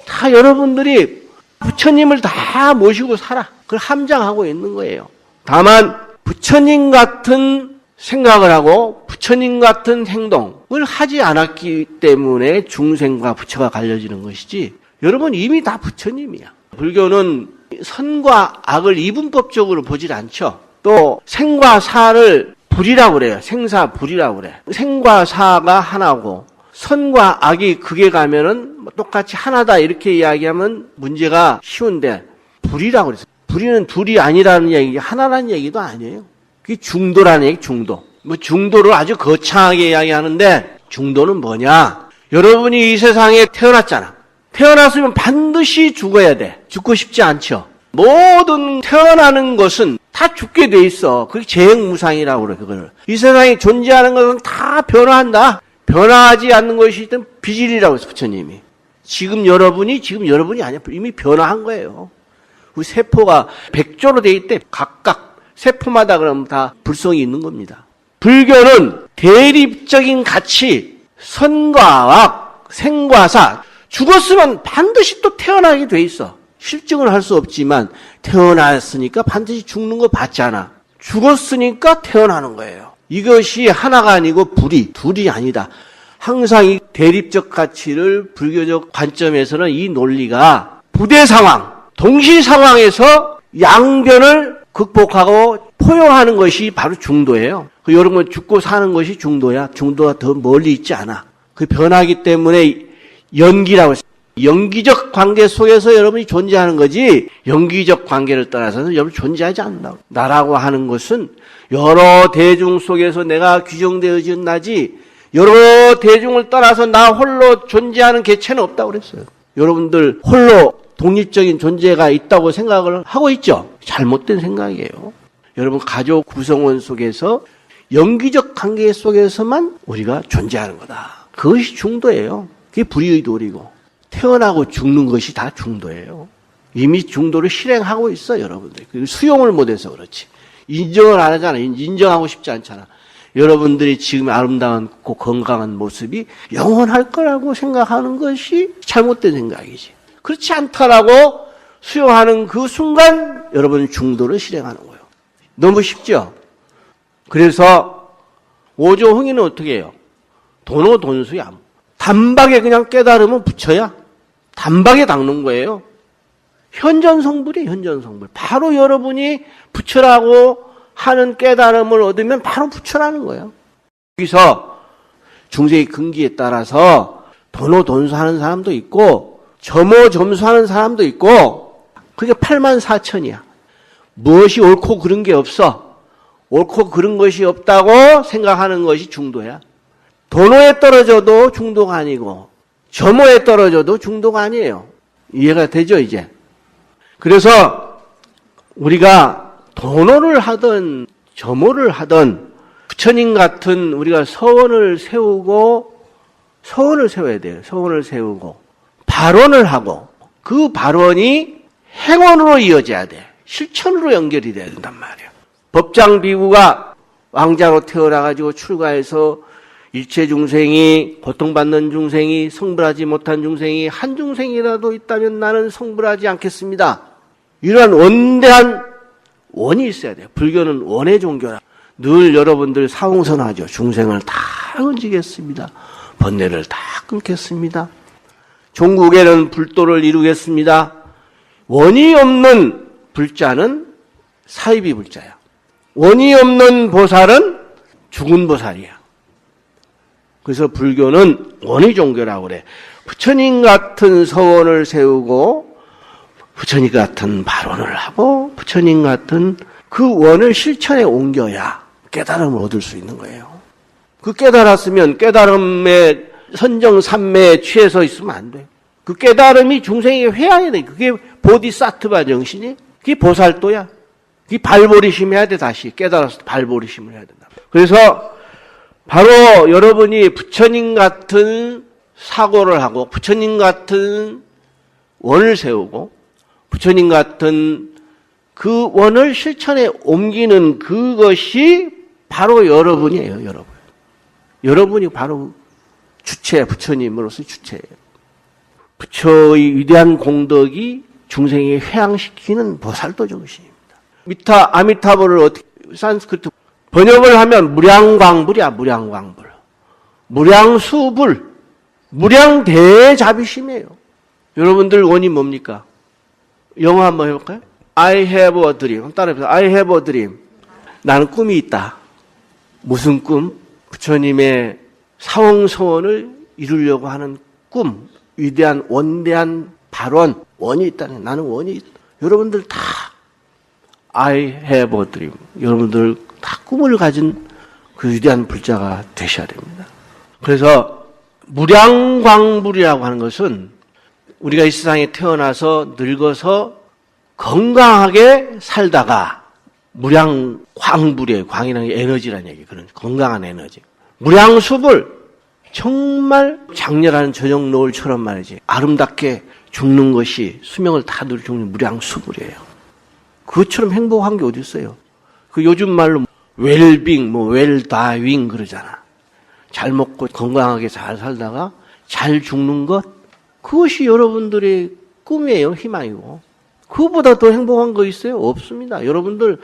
다 여러분들이 부처님을 다 모시고 살아. 그걸 함장하고 있는 거예요. 다만 부처님 같은 생각을 하고 부처님 같은 행동을 하지 않았기 때문에 중생과 부처가 갈려지는 것이지 여러분 이미 다 부처님이야. 불교는 선과 악을 이분법적으로 보질 않죠. 또 생과 사를 불이라고 그래요. 생사불이라고 그래. 생과 사가 하나고 선과 악이 극에 가면은 똑같이 하나다 이렇게 이야기하면 문제가 쉬운데 불이라고 그랬어요. 불이는 둘이 아니라는 얘기, 하나라는 얘기도 아니에요. 그게 중도라는 얘기, 중도. 중도를 아주 거창하게 이야기하는데 중도는 뭐냐? 여러분이 이 세상에 태어났잖아. 태어났으면 반드시 죽어야 돼. 죽고 싶지 않죠. 모든 태어나는 것은 다 죽게 돼 있어. 그게 재행무상이라고 그래, 그거를. 이 세상에 존재하는 것은 다 변화한다. 변화하지 않는 것이 있던 비질이라고 했어, 부처님이. 지금 여러분이 아니야. 이미 변화한 거예요. 우리 세포가 100조로 돼 있대. 각각 세포마다 그러면 다 불성이 있는 겁니다. 불교는 대립적인 가치, 선과 악, 생과 사, 죽었으면 반드시 또 태어나게 돼 있어. 실증을 할 수 없지만 태어났으니까 반드시 죽는 거 봤잖아. 죽었으니까 태어나는 거예요. 이것이 하나가 아니고 둘이 아니다. 항상 이 대립적 가치를 불교적 관점에서는 이 논리가 부대 상황, 동시 상황에서 양변을 극복하고 포용하는 것이 바로 중도예요. 여러분 죽고 사는 것이 중도야. 중도가 더 멀리 있지 않아. 그 변하기 때문에 연기라고 했어요. 연기적 관계 속에서 여러분이 존재하는 거지 연기적 관계를 떠나서는 여러분 존재하지 않는다고. 나라고 하는 것은 여러 대중 속에서 내가 규정되어진 나지 여러 대중을 떠나서 나 홀로 존재하는 개체는 없다고 그랬어요. 여러분들 홀로 독립적인 존재가 있다고 생각을 하고 있죠? 잘못된 생각이에요. 여러분 가족 구성원 속에서 연기적 관계 속에서만 우리가 존재하는 거다. 그것이 중도예요. 그게 불의의 도리고 태어나고 죽는 것이 다 중도예요. 이미 중도를 실행하고 있어 여러분들. 수용을 못해서 그렇지. 인정을 안 하잖아. 인정하고 싶지 않잖아. 여러분들이 지금 아름다운 건강한 모습이 영원할 거라고 생각하는 것이 잘못된 생각이지. 그렇지 않다라고 수용하는 그 순간 여러분 중도를 실행하는 거예요. 너무 쉽죠? 그래서 오조홍이는 어떻게 해요? 도노돈수야. 단박에 그냥 깨달으면 부처야. 단박에 닦는 거예요. 현전성불이에요. 현전성불. 바로 여러분이 부처라고 하는 깨달음을 얻으면 바로 부처라는 거예요. 여기서 중생의 근기에 따라서 도노돈수하는 사람도 있고 점오점수하는 사람도 있고 그게 84,000이야. 무엇이 옳고 그런 게 없어. 옳고 그른 것이 없다고 생각하는 것이 중도야. 도노에 떨어져도 중도가 아니고 점호에 떨어져도 중도가 아니에요. 이해가 되죠, 이제? 그래서 우리가 도노를 하든 점호를 하든 부처님 같은 우리가 서원을 세워야 돼요. 서원을 세우고 발언을 하고 그 발언이 행원으로 이어져야 돼. 실천으로 연결이 돼야 된단 말이에요. 법장 비구가 왕자로 태어나가지고 출가해서 일체 중생이, 고통받는 중생이, 성불하지 못한 중생이 한 중생이라도 있다면 나는 성불하지 않겠습니다. 이러한 원대한 원이 있어야 돼요. 불교는 원의 종교라. 늘 여러분들 사홍선하죠. 중생을 다 건지겠습니다. 번뇌를 다 끊겠습니다. 종국에는 불도를 이루겠습니다. 원이 없는 불자는 사이비 불자야. 원이 없는 보살은 죽은 보살이야. 그래서 불교는 원의 종교라고 그래. 부처님 같은 서원을 세우고 부처님 같은 발언을 하고 부처님 같은 그 원을 실천에 옮겨야 깨달음을 얻을 수 있는 거예요. 그 깨달았으면 깨달음의 선정삼매에 취해서 있으면 안 돼. 그 깨달음이 중생에게 회양이 돼. 그게 보디사트바 정신이, 그게 보살도야. 그게 발보리심 해야 돼. 다시 깨달아서 발보리심을 해야 된다. 그래서 바로 여러분이 부처님 같은 사고를 하고 부처님 같은 원을 세우고 부처님 같은 그 원을 실천에 옮기는 그것이 바로 여러분이에요. 여러분. 여러분이 바로 주체, 부처님으로서 주체예요. 부처의 위대한 공덕이 중생에 회양시키는 보살도 정신입니다. 아미타보를 어떻게 산스크리트 번역을 하면 무량광불이야. 무량광불. 무량수불. 무량대자비심이에요. 여러분들 원이 뭡니까? 영어 한번 해볼까요? I have a dream. 한번 따라해보세요. I have a dream. 나는 꿈이 있다. 무슨 꿈? 부처님의 사홍서원을 이루려고 하는 꿈. 위대한 원대한 발원. 원이 있다네. 나는 원이 있다. 여러분들 다 I have a dream. 여러분들 다 꿈을 가진 그 위대한 불자가 되셔야 됩니다. 그래서 무량광불이라고 하는 것은 우리가 이 세상에 태어나서 늙어서 건강하게 살다가 무량광불이에요. 광이라는 게 에너지라는 얘기. 그런 건강한 에너지. 무량수불. 정말 장렬한 저녁 노을처럼 말이지. 아름답게 죽는 것이 수명을 다 누릴 죽는 무량수불이에요. 그것처럼 행복한 게 어디 있어요? 그 요즘 말로 웰빙, 웰다윙 그러잖아. 잘 먹고 건강하게 잘 살다가 잘 죽는 것, 그것이 여러분들의 꿈이에요. 희망이고. 그거보다 더 행복한 거 있어요? 없습니다. 여러분들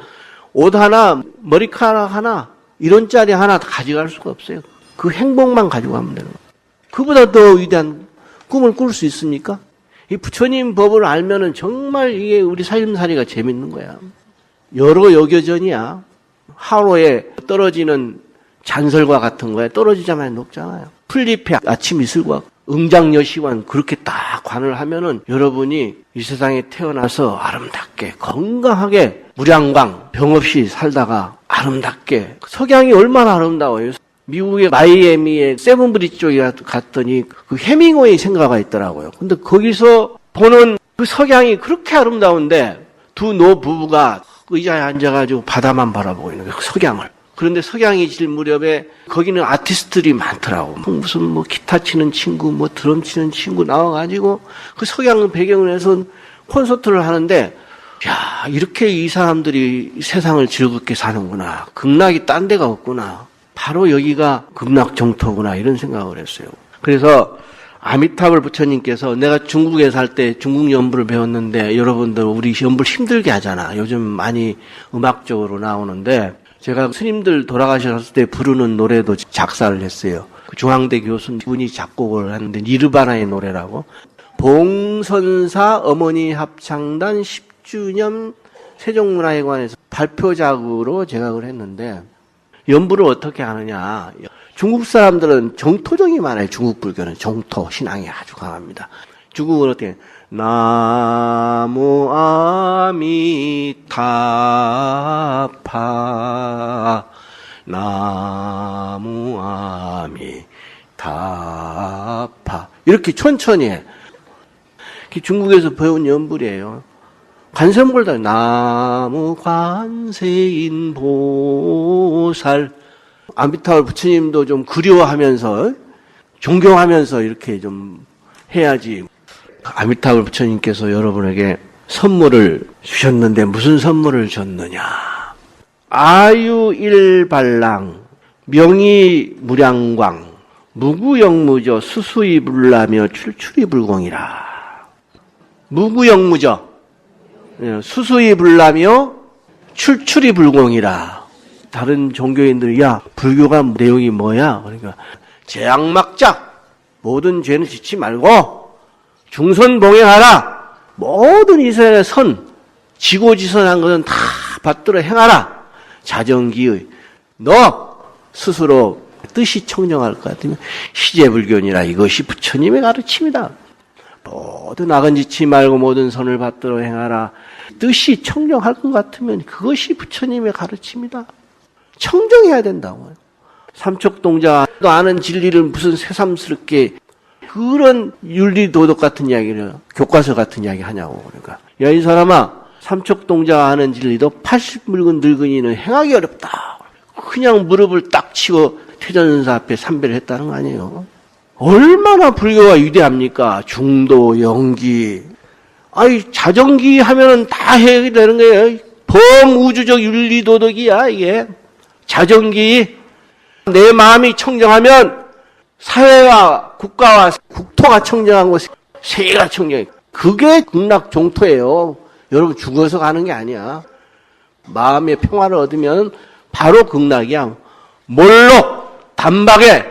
옷 하나, 머리카락 하나, 이런 짜리 하나 다 가져갈 수가 없어요. 그 행복만 가져가면 되는 거예요. 그보다 더 위대한 꿈을 꿀 수 있습니까? 이 부처님 법을 알면은 정말 이게 우리 살림살이가 재밌는 거야. 여러 여교전이야. 하루에 떨어지는 잔설과 같은 거에 떨어지자마자 녹잖아요. 풀잎에 아침 이슬과 응장여시관 그렇게 딱 관을 하면은 여러분이 이 세상에 태어나서 아름답게 건강하게 무량광 병 없이 살다가 아름답게 석양이 얼마나 아름다워요. 미국의 마이애미의 세븐브리지 쪽에 갔더니 그 해밍웨이 생가가 있더라고요. 근데 거기서 보는 그 석양이 그렇게 아름다운데 두 노부부가 의자에 앉아가지고 바다만 바라보고 있는 거예요. 그 석양을. 그런데 석양이 질 무렵에 거기는 아티스트들이 많더라고. 무슨 기타 치는 친구, 드럼 치는 친구 나와가지고 그 석양 배경을 해서 콘서트를 하는데, 야, 이렇게 이 사람들이 세상을 즐겁게 사는구나. 극락이 딴 데가 없구나. 바로 여기가 극락 정토구나. 이런 생각을 했어요. 그래서 아미타불 부처님께서 내가 중국에 살 때 중국 연부를 배웠는데 여러분들 우리 연부를 힘들게 하잖아. 요즘 많이 음악적으로 나오는데 제가 스님들 돌아가셨을 때 부르는 노래도 작사를 했어요. 그 중앙대 교수분이 작곡을 하는데 니르바나의 노래라고. 봉선사 어머니 합창단 10주년 세종문화회관에서 발표작으로 제가 그걸 했는데 연부를 어떻게 하느냐. 중국 사람들은 정토정이 많아요. 중국 불교는 정토 신앙이 아주 강합니다. 중국어로 어떻게 나무 아미타파 나무 아미타파 이렇게 천천히 해. 중국에서 배운 연불이에요. 관세음보다 나무 관세인 보살 아미타불 부처님도 좀 그리워하면서 존경하면서 이렇게 좀 해야지. 아미타불 부처님께서 여러분에게 선물을 주셨는데 무슨 선물을 줬느냐. 아유일발랑 명의무량광 무구영무저 수수이불라며 출출이불공이라. 무구영무저 수수이불라며 출출이불공이라. 다른 종교인들이 야 불교가 내용이 뭐야? 그러니까 재앙막자 모든 죄는 짓지 말고 중선봉행하라. 모든 이스라엘의 선 지고지선한 것은 다 받들어 행하라. 자정기의 너 스스로 뜻이 청정할 것 같으면 시제불견이라. 이것이 부처님의 가르침이다. 모든 악은 짓지 말고 모든 선을 받들어 행하라. 뜻이 청정할 것 같으면 그것이 부처님의 가르침이다. 청정해야 된다고. 삼척동자도 아는 진리를 무슨 새삼스럽게 그런 윤리도덕 같은 이야기를 교과서 같은 이야기 하냐고. 그러니까 야 이 사람아 삼척동자가 아는 진리도 80늙은 늙은이는 행하기 어렵다. 그냥 무릎을 딱 치고 태전사 앞에 삼배를 했다는 거 아니에요. 얼마나 불교가 위대합니까? 중도, 영기. 아이 자정기 하면은 다 해야 되는 거예요. 범우주적 윤리도덕이야 이게. 자정기. 내 마음이 청정하면 사회와 국가와 국토가 청정한 곳, 세계가 청정해. 그게 극락종토예요. 여러분 죽어서 가는 게 아니야. 마음의 평화를 얻으면 바로 극락이야. 몰로 단박에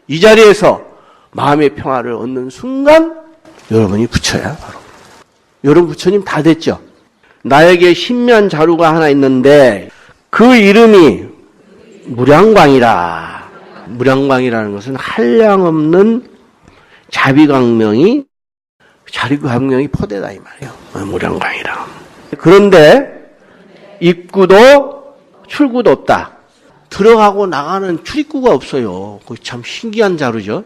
이 자리에서 마음의 평화를 얻는 순간 여러분이 부처야 바로. 여러분 부처님 다 됐죠. 나에게 신면 자루가 하나 있는데 그 이름이 무량광이라. 무량광이라는 것은 한량없는 자비광명이 포대다 이 말이에요. 무량광이라. 그런데 입구도 출구도 없다. 들어가고 나가는 출입구가 없어요. 그거 참 신기한 자루죠.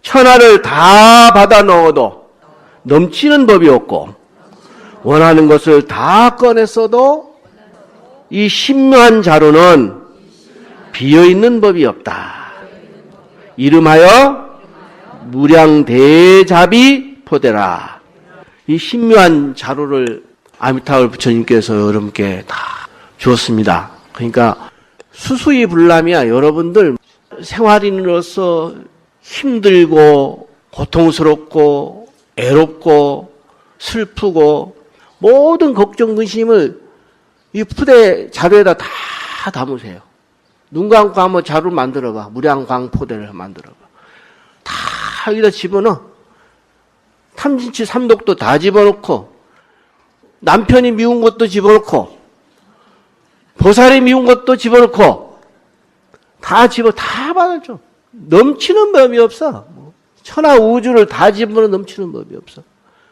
천하를 다 받아 넣어도 넘치는 법이 없고 원하는 것을 다 꺼냈어도 이 신묘한 자루는 비어있는 법이 없다. 이름하여 무량대자비 포대라. 이 신묘한 자루를 아미타불 부처님께서 여러분께 다 주었습니다. 그러니까 수수이 불람이야. 여러분들 생활인으로서 힘들고 고통스럽고 애롭고 슬프고 모든 걱정 근심을 이 푸대 자루에다 다 담으세요. 눈 감고 한번 자루 만들어봐. 무량광포대를 만들어봐. 다 여기다 집어넣어. 탐진치 삼독도 다 집어넣고 남편이 미운 것도 집어넣고 보살이 미운 것도 집어넣고 다 받아줘. 넘치는 법이 없어. 천하 우주를 다 집어넣어 넘치는 법이 없어.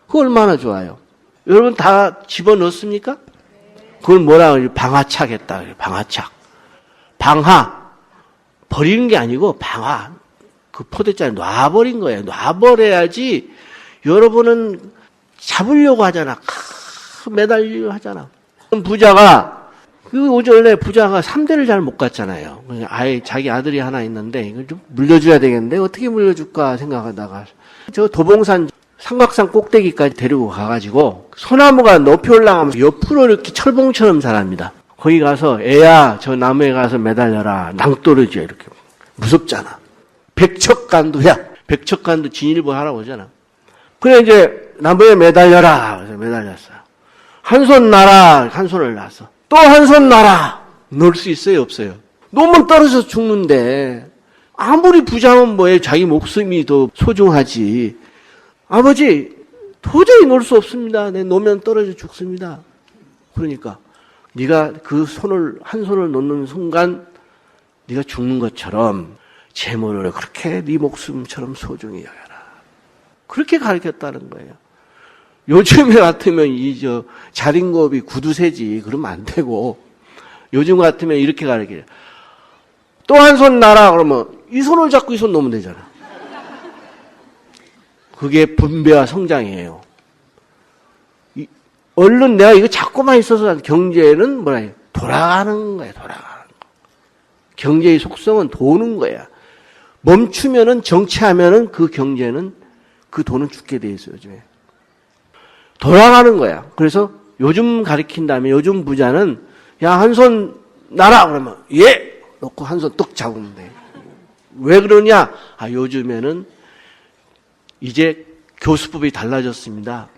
그거 얼마나 좋아요. 여러분 다 집어넣습니까? 그걸 뭐라 그러지? 방화착했다. 방화착. 방화. 버리는 게 아니고 방화. 그 포대자를 놔버린 거예요. 놔버려야지 여러분은 잡으려고 하잖아. 매달리려고 하잖아. 부자가 원래 부자가 3대를 잘 못 갔잖아요. 아예 자기 아들이 하나 있는데 이걸 좀 물려줘야 되겠는데 어떻게 물려줄까 생각하다가 저 도봉산 삼각산 꼭대기까지 데리고 가가지고 소나무가 높이 올라가면서 옆으로 이렇게 철봉처럼 자랍니다. 거기 가서 애야 저 나무에 가서 매달려라. 낭떠러지야 이렇게. 무섭잖아. 백척간도야. 백척간도 진일보 하라고 하잖아. 그래 이제 나무에 매달려라. 그래서 매달렸어요. 한 손 놔라. 한 손을 놨어. 또 한 손 놔라. 놓을 수 있어요 없어요? 놓으면 떨어져서 죽는데 아무리 부자면 뭐해. 자기 목숨이 더 소중하지. 아버지 도저히 놓을 수 없습니다. 내 놓으면 떨어져 죽습니다. 그러니까 네가 그 손을 한 손을 놓는 순간 네가 죽는 것처럼 재물을 그렇게 네 목숨처럼 소중히 여겨라. 그렇게 가르쳤다는 거예요. 요즘에 같으면 자린고비 구두쇠지 그러면 안 되고 요즘 같으면 이렇게 가르쳐요. 또 한 손 놔라 그러면 이 손을 잡고 이 손 놓으면 되잖아. 그게 분배와 성장이에요. 얼른 내가 이거 잡고만 있어서 경제는 뭐라 해요? 돌아가는 거야, 돌아가는 거. 경제의 속성은 도는 거야. 멈추면은 정체하면은 그 경제는 그 돈은 죽게 돼 있어요, 요즘에. 돌아가는 거야. 그래서 요즘 가리킨다면 요즘 부자는 야, 한 손 놔라 그러면 예! 놓고 한 손 떡 잡으면 돼. 왜 그러냐? 요즘에는 이제 교수법이 달라졌습니다.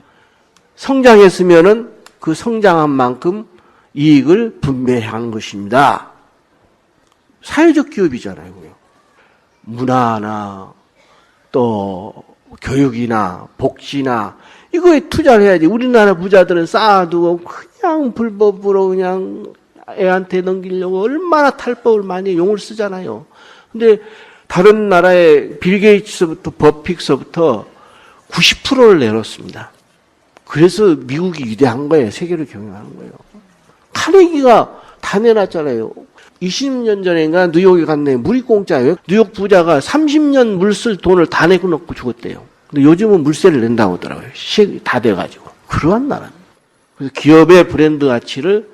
성장했으면은 그 성장한 만큼 이익을 분배하는 것입니다. 사회적 기업이잖아요. 문화나 또 교육이나 복지나 이거에 투자를 해야지. 우리나라 부자들은 쌓아두고 그냥 불법으로 그냥 애한테 넘기려고 얼마나 탈법을 많이 용을 쓰잖아요. 근데 다른 나라의 빌 게이츠부터 버픽서부터 90%를 내놓습니다. 그래서 미국이 위대한 거예요. 세계를 경영하는 거예요. 카네기가 다 내놨잖아요. 20년 전인가 뉴욕에 갔네. 물이 공짜예요. 뉴욕 부자가 30년 물 쓸 돈을 다 내고 놓고 죽었대요. 근데 요즘은 물세를 낸다고 하더라고요. 다 돼가지고. 그러한 나라. 그래서 기업의 브랜드 가치를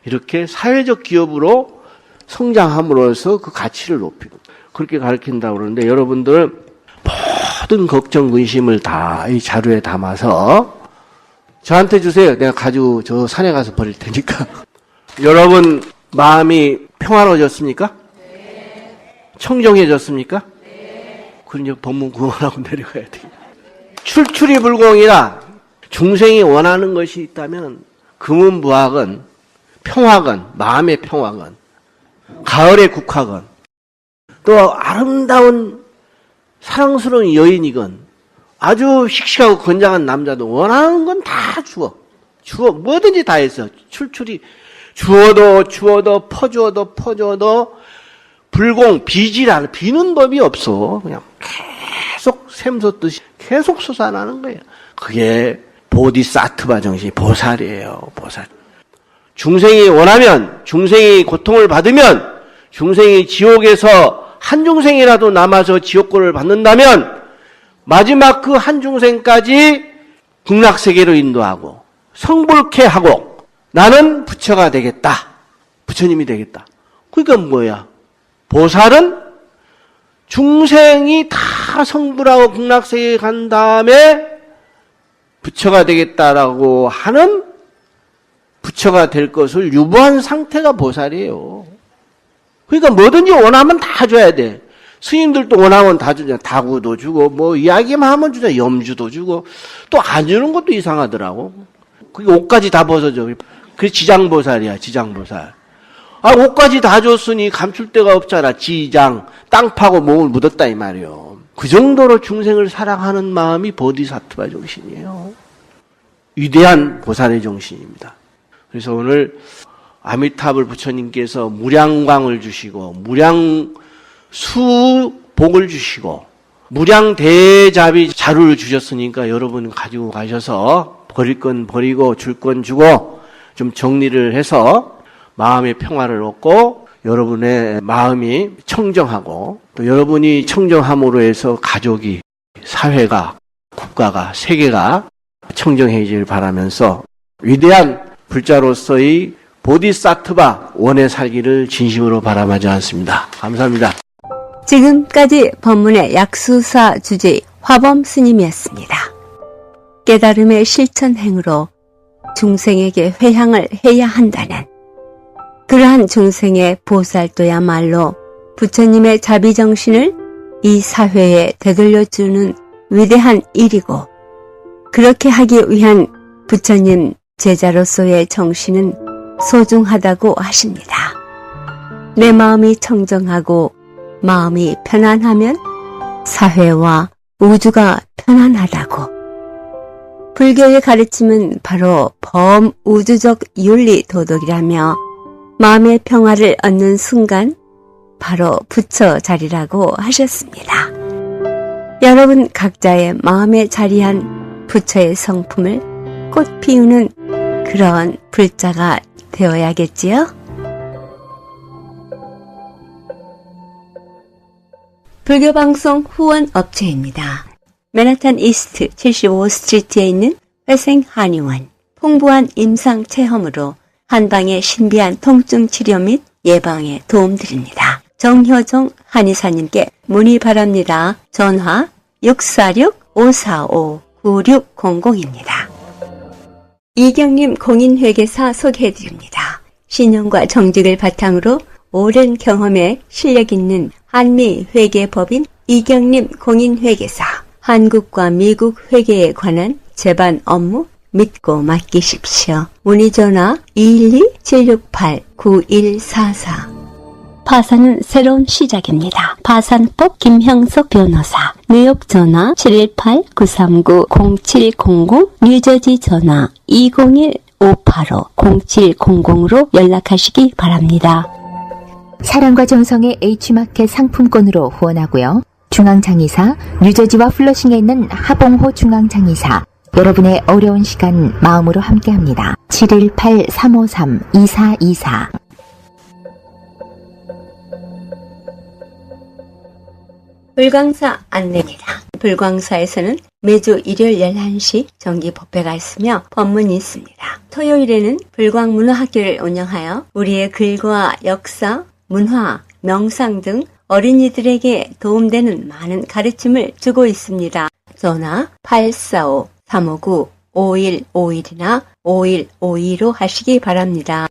이렇게 사회적 기업으로 성장함으로써 그 가치를 높이고 그렇게 가르친다고 그러는데 여러분들 모든 걱정, 근심을 다 이 자료에 담아서 저한테 주세요. 내가 가지고 저 산에 가서 버릴 테니까. 여러분 마음이 평화로워졌습니까? 네. 청정해졌습니까? 네. 그럼 이제 법문 구원하고 내려가야 돼요. 출출이 불공이라 중생이 원하는 것이 있다면 금은부학은 평화건, 마음의 평화건, 가을의 국화건, 또 아름다운 사랑스러운 여인이건 아주 씩씩하고 건장한 남자도 원하는 건 다 주어. 뭐든지 다 했어. 출출이 주어도 퍼주어도 불공, 비지라는 비는 법이 없어. 그냥 계속 샘솟듯이 계속 솟아나는 거예요. 그게 보디사트바 정신이 보살이에요. 보살. 중생이 원하면, 중생이 고통을 받으면, 중생이 지옥에서 한 중생이라도 남아서 지옥고를 받는다면 마지막 그 한 중생까지 극락세계로 인도하고 성불케 하고 나는 부처가 되겠다. 부처님이 되겠다. 그러니까 뭐야? 보살은 중생이 다 성불하고 극락세계에 간 다음에 부처가 되겠다라고 하는 부처가 될 것을 유보한 상태가 보살이에요. 그러니까 뭐든지 원하면 다 줘야 돼. 스님들도 원하면 다 주잖아. 다구도 주고 뭐 이야기만 하면 주잖아. 염주도 주고 또 안 주는 것도 이상하더라고. 그게 옷까지 다 벗어줘. 그게 지장보살이야. 지장보살. 옷까지 다 줬으니 감출 데가 없잖아. 지장. 땅 파고 몸을 묻었다 이 말이요. 그 정도로 중생을 사랑하는 마음이 보디사트바 정신이에요. 위대한 보살의 정신입니다. 그래서 오늘 아미타불 부처님께서 무량광을 주시고 무량수복을 주시고 무량대자비 자루를 주셨으니까 여러분 가지고 가셔서 버릴 건 버리고 줄 건 주고 좀 정리를 해서 마음의 평화를 얻고 여러분의 마음이 청정하고 또 여러분이 청정함으로 해서 가족이, 사회가, 국가가, 세계가 청정해지길 바라면서 위대한 불자로서의 보디사트바 원에 살기를 진심으로 바람하지 않습니다. 감사합니다. 지금까지 법문의 약수사 주제 화범 스님이었습니다. 깨달음의 실천행으로 중생에게 회향을 해야 한다는 그러한 중생의 보살도야말로 부처님의 자비정신을 이 사회에 되돌려주는 위대한 일이고 그렇게 하기 위한 부처님 제자로서의 정신은 소중하다고 하십니다. 내 마음이 청정하고 마음이 편안하면 사회와 우주가 편안하다고. 불교의 가르침은 바로 범우주적 윤리 도덕이라며 마음의 평화를 얻는 순간 바로 부처 자리라고 하셨습니다. 여러분 각자의 마음에 자리한 부처의 성품을 꽃 피우는 그런 불자가 되어야겠지요? 불교방송 후원업체입니다. 맨하탄 이스트 75스트리트에 있는 회생 한의원, 풍부한 임상 체험으로 한방의 신비한 통증 치료 및 예방에 도움드립니다. 정효정 한의사님께 문의 바랍니다. 전화 646-545-9600입니다. 이경림 공인회계사 소개해드립니다. 신용과 정직을 바탕으로 오랜 경험에 실력 있는 한미회계법인 이경림 공인회계사. 한국과 미국 회계에 관한 제반 업무 믿고 맡기십시오. 문의 전화 212-768-9144. 파산은 새로운 시작입니다. 파산법 김형석 변호사. 뉴욕 전화 718-939-0700, 뉴저지 전화 201-585-0700으로 연락하시기 바랍니다. 사랑과 정성의 H마켓 상품권으로 후원하고요. 중앙장의사, 뉴저지와 플러싱에 있는 하봉호 중앙장의사, 여러분의 어려운 시간 마음으로 함께합니다. 718-353-2424. 불광사 안내입니다. 불광사에서는 매주 일요일 11시 정기 법회가 있으며 법문이 있습니다. 토요일에는 불광문화학교를 운영하여 우리의 글과 역사, 문화, 명상 등 어린이들에게 도움되는 많은 가르침을 주고 있습니다. 전화 845-359-5151이나 5152로 하시기 바랍니다.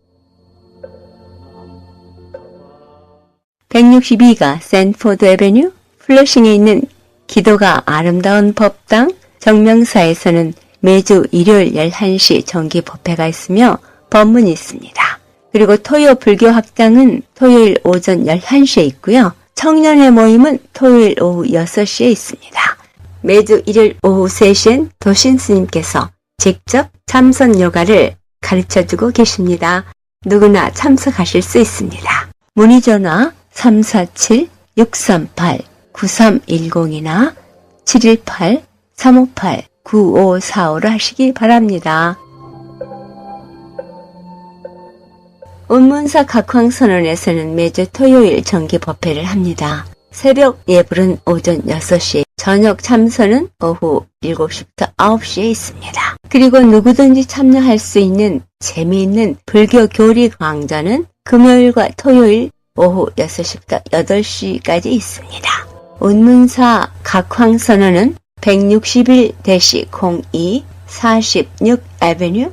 162가 샌포드 애베뉴 플러싱에 있는 기도가 아름다운 법당 정명사에서는 매주 일요일 11시 정기 법회가 있으며 법문이 있습니다. 그리고 토요 불교학당은 토요일 오전 11시에 있고요. 청년의 모임은 토요일 오후 6시에 있습니다. 매주 일요일 오후 3시엔 도신 스님께서 직접 참선 요가를 가르쳐주고 계십니다. 누구나 참석하실 수 있습니다. 문의 전화 347-638-9310이나 718-358-9545로 하시기 바랍니다. 운문사 각황선언에서는 매주 토요일 정기 법회를 합니다. 새벽 예불은 오전 6시, 저녁 참선은 오후 7시부터 9시에 있습니다. 그리고 누구든지 참여할 수 있는 재미있는 불교 교리 강좌는 금요일과 토요일 오후 6시부터 8시까지 있습니다. 운문사 각황선언은 161-02 46 애베뉴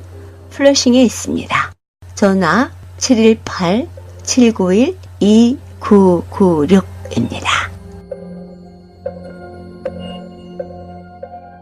플러싱에 있습니다. 전화 718-791-2996입니다.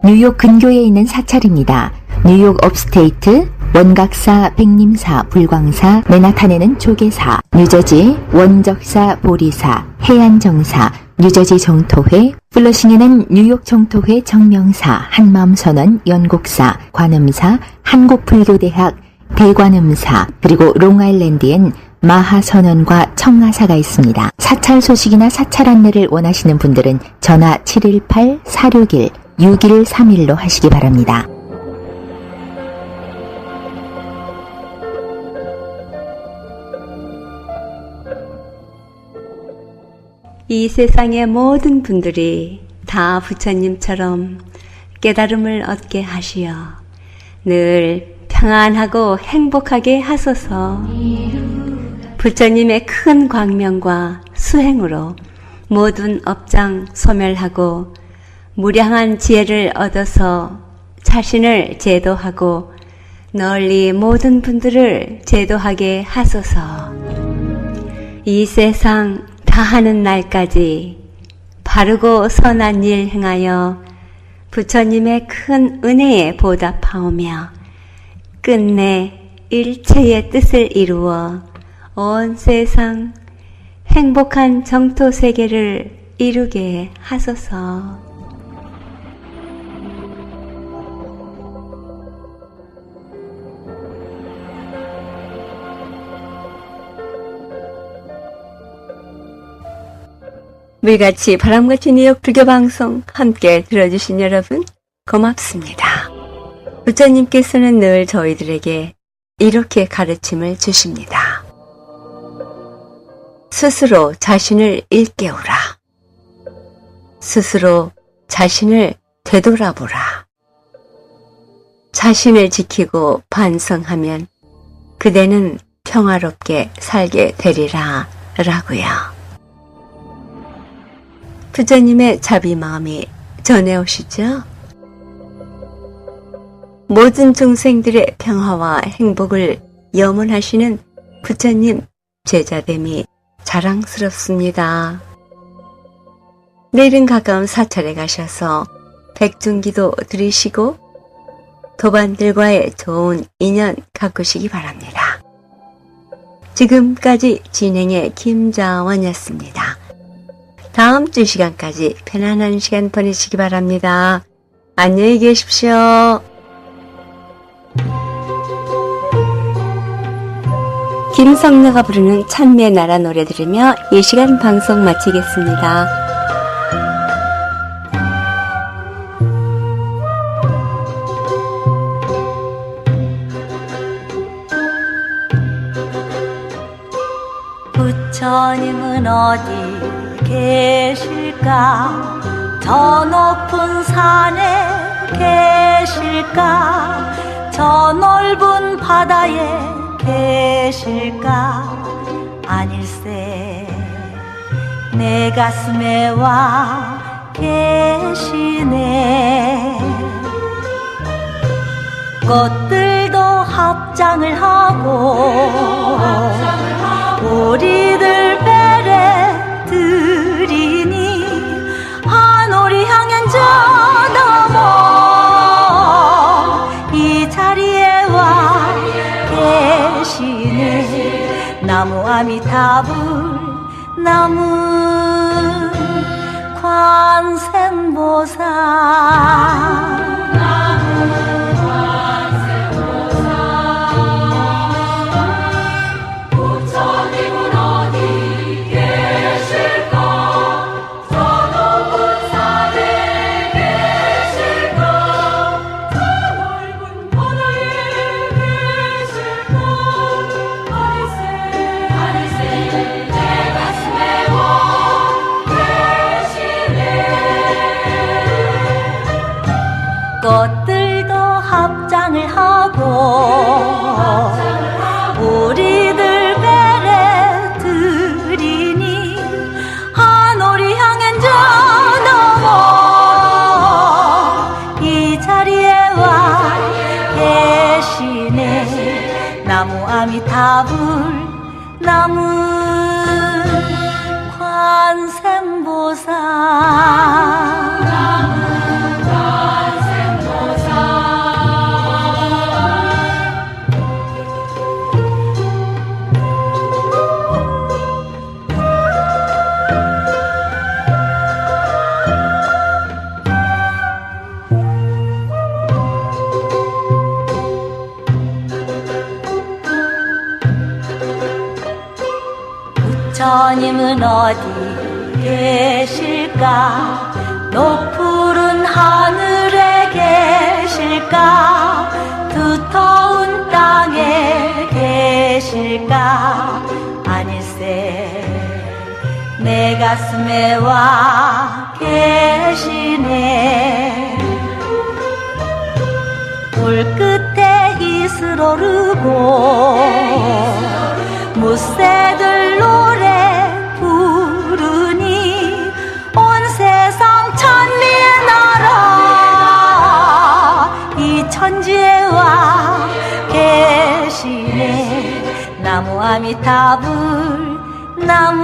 뉴욕 근교에 있는 사찰입니다. 뉴욕 업스테이트, 원각사, 백림사, 불광사, 맨하탄에는 조계사, 뉴저지, 원적사, 보리사, 해안정사, 뉴저지 정토회, 플러싱에는 뉴욕 정토회 정명사, 한마음선언, 연곡사, 관음사, 한국불교대학, 대관음사, 그리고 롱아일랜드엔 마하선언과 청하사가 있습니다. 사찰 소식이나 사찰 안내를 원하시는 분들은 전화 718-461-6131로 하시기 바랍니다. 이 세상의 모든 분들이 다 부처님처럼 깨달음을 얻게 하시어 늘 평안하고 행복하게 하소서. 부처님의 큰 광명과 수행으로 모든 업장 소멸하고 무량한 지혜를 얻어서 자신을 제도하고 널리 모든 분들을 제도하게 하소서. 이 세상 다하는 날까지 바르고 선한 일 행하여 부처님의 큰 은혜에 보답하오며 끝내 일체의 뜻을 이루어 온 세상 행복한 정토 세계를 이루게 하소서. 물같이 바람같이 뉴욕 불교 방송 함께 들어주신 여러분 고맙습니다. 부처님께서는 늘 저희들에게 이렇게 가르침을 주십니다. 스스로 자신을 일깨우라. 스스로 자신을 되돌아보라. 자신을 지키고 반성하면 그대는 평화롭게 살게 되리라 라고요. 부처님의 자비 마음이 전해오시죠? 모든 중생들의 평화와 행복을 염원하시는 부처님 제자됨이 자랑스럽습니다. 내일은 가까운 사찰에 가셔서 백중기도 드리시고 도반들과의 좋은 인연 가꾸시기 바랍니다. 지금까지 진행의 김자원이었습니다. 다음 주 시간까지 편안한 시간 보내시기 바랍니다. 안녕히 계십시오. 김성녀가 부르는 찬미의 나라 노래 들으며 이 시간 방송 마치겠습니다. 부처님은 어디 계실까? 저 높은 산에 계실까? 저 넓은 바다에 계실까? 아닐세 내 가슴에 와 계시네. 꽃들도 합장을 하고 우리들 배를 들이니 하늘이 향한 저 너머 이 자리에 와 계시네. 나무 아미타불 나무 관세음보살 꽃들도 합장을 하고 우리들 배를 들이니 하늘이 향한 저 너머 이 자리에 와 계시네. 나무 아미타불 나무 관세음보살 부처님은 어디 계실까? 높푸른 하늘에 계실까? 두터운 땅에 계실까? 아닐세 내 가슴에 와 계시네. 물 끝에 이슬 오르고 무새들 노래 부르니 온 세상 천리의 나라 이 천지에 와 계시네. 나무 아미타불 나무